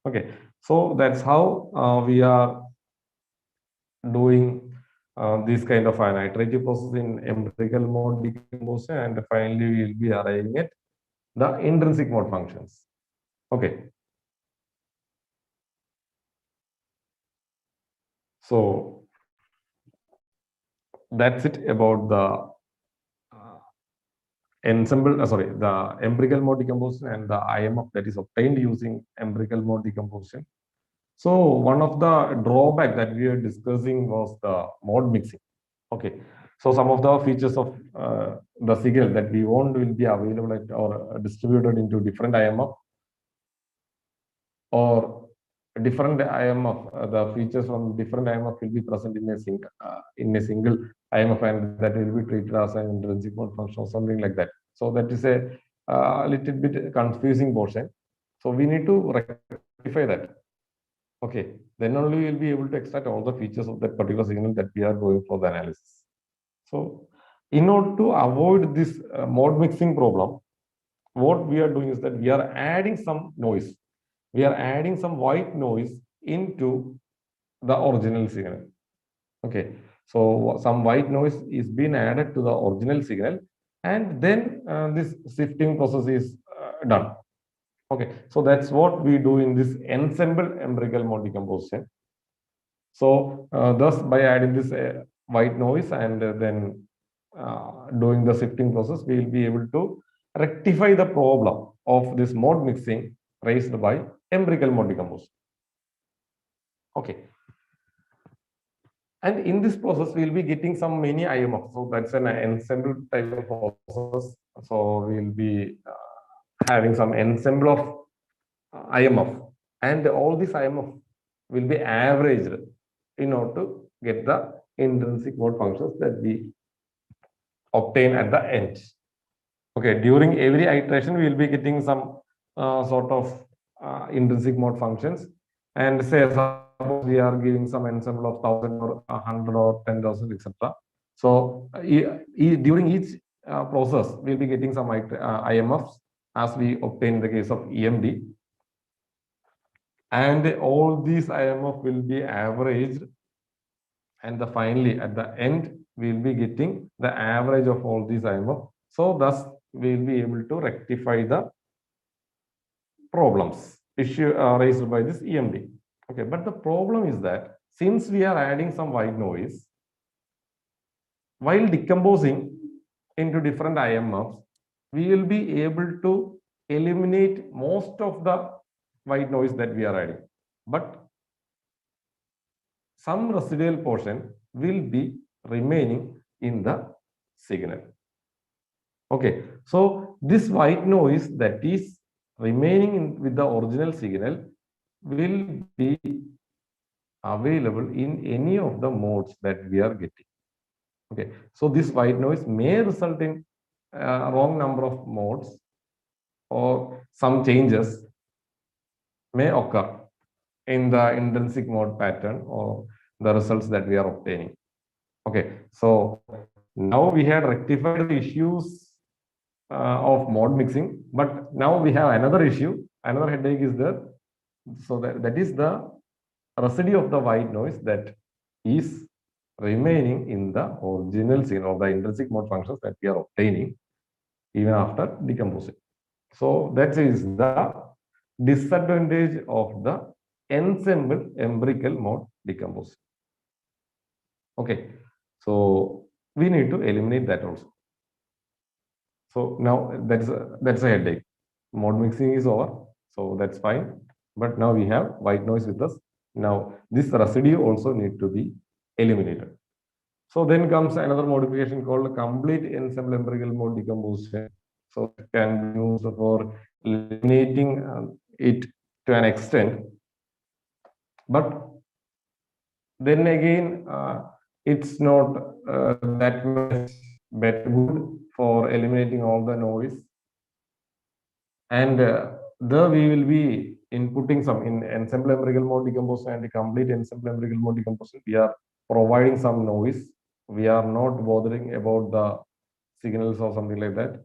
Okay, so that's how we are doing this kind of an iterative process in empirical mode decomposition, and finally we will be arriving at the intrinsic mode functions. Okay. So that's it about the the empirical mode decomposition and the IMF that is obtained using empirical mode decomposition. So one of the drawback that we are discussing was the mode mixing. Okay, so some of the features of the signal that we want will be available at, or distributed into different IMF, or different IMF. The features from different IMF will be present in a single IMF, and that will be treated as an intrinsic mode function or something like that. So that is a little bit confusing portion. So we need to rectify that. Okay, then only we will be able to extract all the features of that particular signal that we are going for the analysis. So in order to avoid this mode mixing problem, what we are doing is that we are adding some noise. We are adding some white noise into the original signal. Okay, so some white noise is being added to the original signal, and then this shifting process is done. Okay, so that's what we do in this ensemble empirical mode decomposition. So thus by adding this white noise and then doing the shifting process, we will be able to rectify the problem of this mode mixing raised by empirical mode decomposition. Okay. And in this process, we will be getting some many IMF. So that's an ensemble type of process. So we will be having some ensemble of IMF, and all these IMF will be averaged in order to get the intrinsic mode functions that we obtain at the end. Okay, during every iteration, we will be getting some sort of intrinsic mode functions, and say suppose we are giving some ensemble of 1,000 or 100 or 10,000, etc. So during each process, we'll be getting some IMFs as we obtain in the case of EMD, and all these IMF will be averaged, and finally at the end we will be getting the average of all these IMF. So thus we will be able to rectify the problems raised by this EMD. Okay, but the problem is that since we are adding some white noise while decomposing into different IMFs, we will be able to eliminate most of the white noise that we are adding, but some residual portion will be remaining in the signal. Okay, so this white noise that is remaining with the original signal will be available in any of the modes that we are getting. Okay, so this white noise may result in wrong number of modes, or some changes may occur in the intrinsic mode pattern or the results that we are obtaining. Okay, so now we had rectified the issues of mode mixing, but now we have another issue, another headache is there. So that is the residue of the white noise that is remaining in the original signal of the intrinsic mode functions that we are obtaining even after decomposing. So that is the disadvantage of the ensemble empirical mode decomposition. Okay, so we need to eliminate that also. So now that's a headache. Mode mixing is over, so that's fine. But now we have white noise with us. Now this residue also need to be eliminated. So then comes another modification called complete ensemble empirical mode decomposition. So it can be used for eliminating it to an extent, but then again, it's not that much good for eliminating all the noise. And there we will be inputting some in ensemble empirical mode decomposition and complete ensemble empirical mode decomposition. We are providing some noise. We are not bothering about the signals or something like that.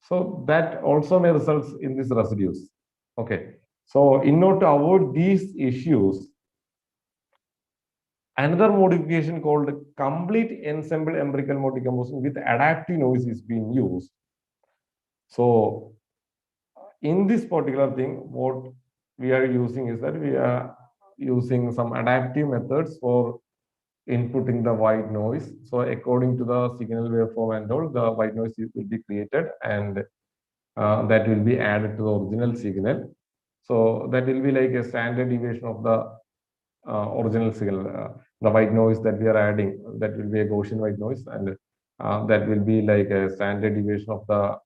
So that also may result in these residues. Okay. So in order to avoid these issues, another modification called complete ensemble empirical mode decomposition with adaptive noise is being used. So in this particular thing, what we are using is that we are using some adaptive methods for inputting the white noise. So according to the signal waveform and all, the white noise will be created, and that will be added to the original signal. So that will be like a standard deviation of the original signal. The white noise that we are adding, that will be a Gaussian white noise, and that will be like a standard deviation of the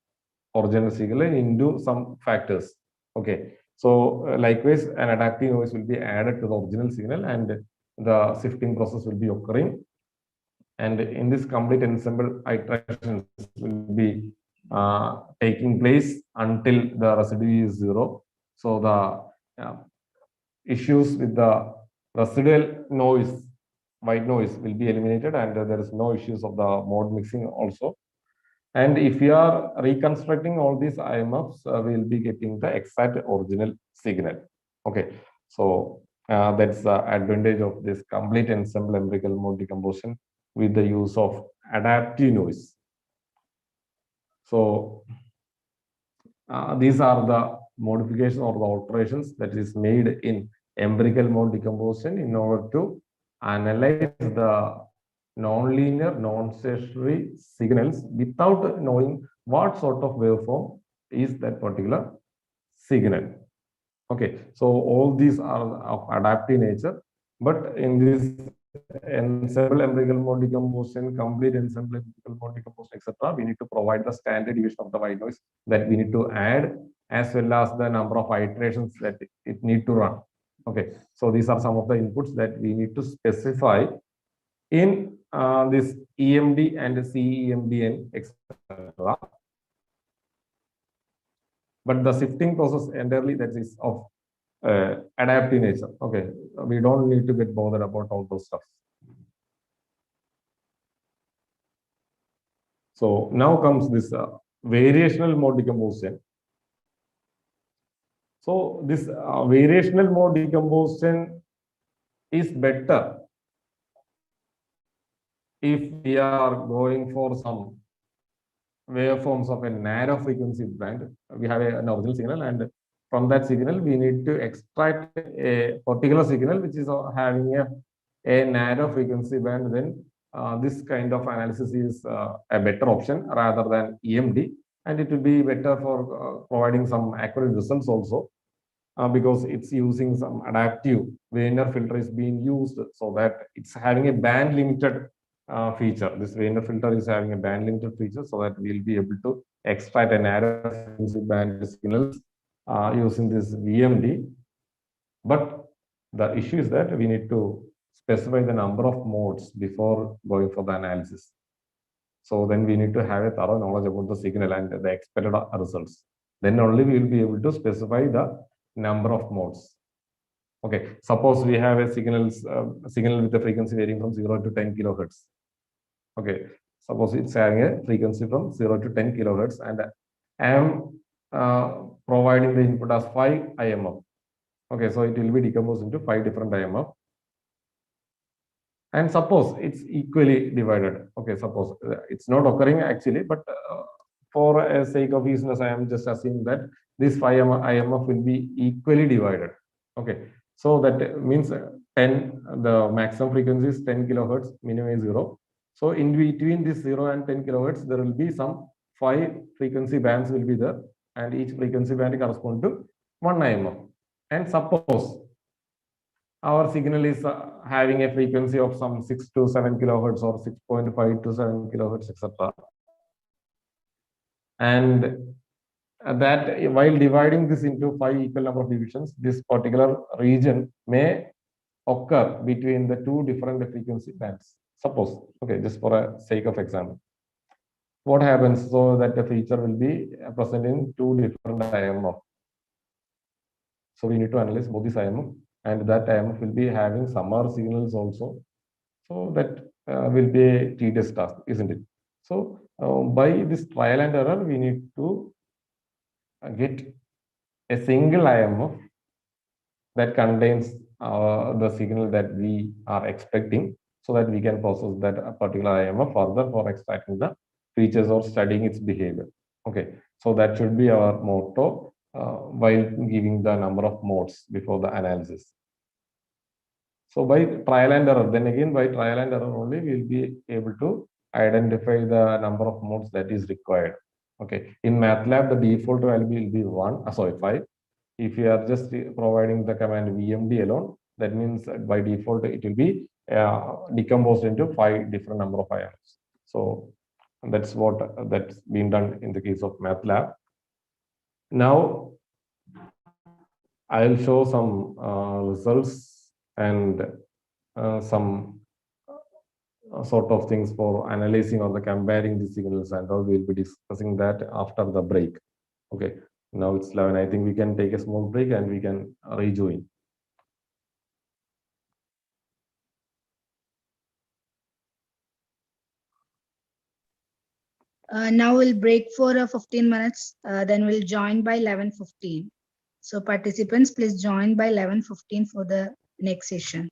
original signal into some factors. Okay. So likewise, an adaptive noise will be added to the original signal, and the shifting process will be occurring. And in this complete ensemble, iterations will be taking place until the residue is zero. So the issues with the residual noise, white noise, will be eliminated, and there is no issues of the mode mixing also. And if we are reconstructing all these IMFs, we will be getting the exact original signal. Okay, so that's the advantage of this complete ensemble empirical mode decomposition with the use of adaptive noise. So these are the modifications or the alterations that is made in empirical mode decomposition in order to analyze the non-linear, non-stationary signals without knowing what sort of waveform is that particular signal. Okay, so all these are of adaptive nature, but in this ensemble empirical mode decomposition, complete ensemble empirical mode decomposition, etc., we need to provide the standard deviation of the white noise that we need to add, as well as the number of iterations that it need to run. Okay, so these are some of the inputs that we need to specify in this EMD and CEMDN, etc. But the shifting process entirely that is of adaptive nature. Okay, we don't need to get bothered about all those stuff. So now comes this variational mode decomposition. So this variational mode decomposition is better if we are going for some waveforms of a narrow frequency band. We have an original signal, and from that signal we need to extract a particular signal which is having a narrow frequency band. Then this kind of analysis is a better option rather than EMD, and it will be better for providing some accurate results also, because it's using some adaptive Wiener filter is being used, so that it's having a band limited feature. This Wiener filter is having a band limited feature, so that we'll be able to extract a narrow frequency band signals using this VMD. But the issue is that we need to specify the number of modes before going for the analysis. So then we need to have a thorough knowledge about the signal and the expected results. Then only we will be able to specify the number of modes. Okay, suppose we have a signal with a frequency varying from 0 to 10 kilohertz. Okay, suppose it's having a frequency from 0 to 10 kilohertz, and I am providing the input as 5 IMF. Okay, so it will be decomposed into 5 different IMF. And suppose it's equally divided. Okay, suppose it's not occurring actually, but for a sake of easiness, I am just assuming that this 5 IMF will be equally divided. Okay, so that means 10, the maximum frequency is 10 kilohertz, minimum is 0. So in between this 0 and 10 kilohertz, there will be some 5 frequency bands will be there, and each frequency band corresponds to 1 IMF. And suppose our signal is having a frequency of some 6 to 7 kilohertz or 6.5 to 7 kilohertz, etc. And that while dividing this into 5 equal number of divisions, this particular region may occur between the two different frequency bands. Suppose, okay, just for a sake of example, what happens so that the feature will be present in two different IMF. So we need to analyze both these IMF, and that IMF will be having some other signals also. So that will be a tedious task, isn't it? So by this trial and error, we need to get a single IMF that contains the signal that we are expecting, so that we can process that particular IMF further for extracting the features or studying its behavior. Okay, so that should be our motto while giving the number of modes before the analysis. So by trial and error, then again by trial and error only, we'll be able to identify the number of modes that is required. Okay, in Matlab, the default value will be 5. If you are just providing the command VMD alone, that means by default it will be decomposed into 5 different number of ions. So that's been done in the case of Matlab. Now I'll show some results and some sort of things for analyzing or the comparing the signals, and all. We'll be discussing that after the break. Okay, now it's 11. I think we can take a small break and we can rejoin. Now we'll break for 15 minutes, then we'll join by 11:15. So participants, please join by 11:15 for the next session.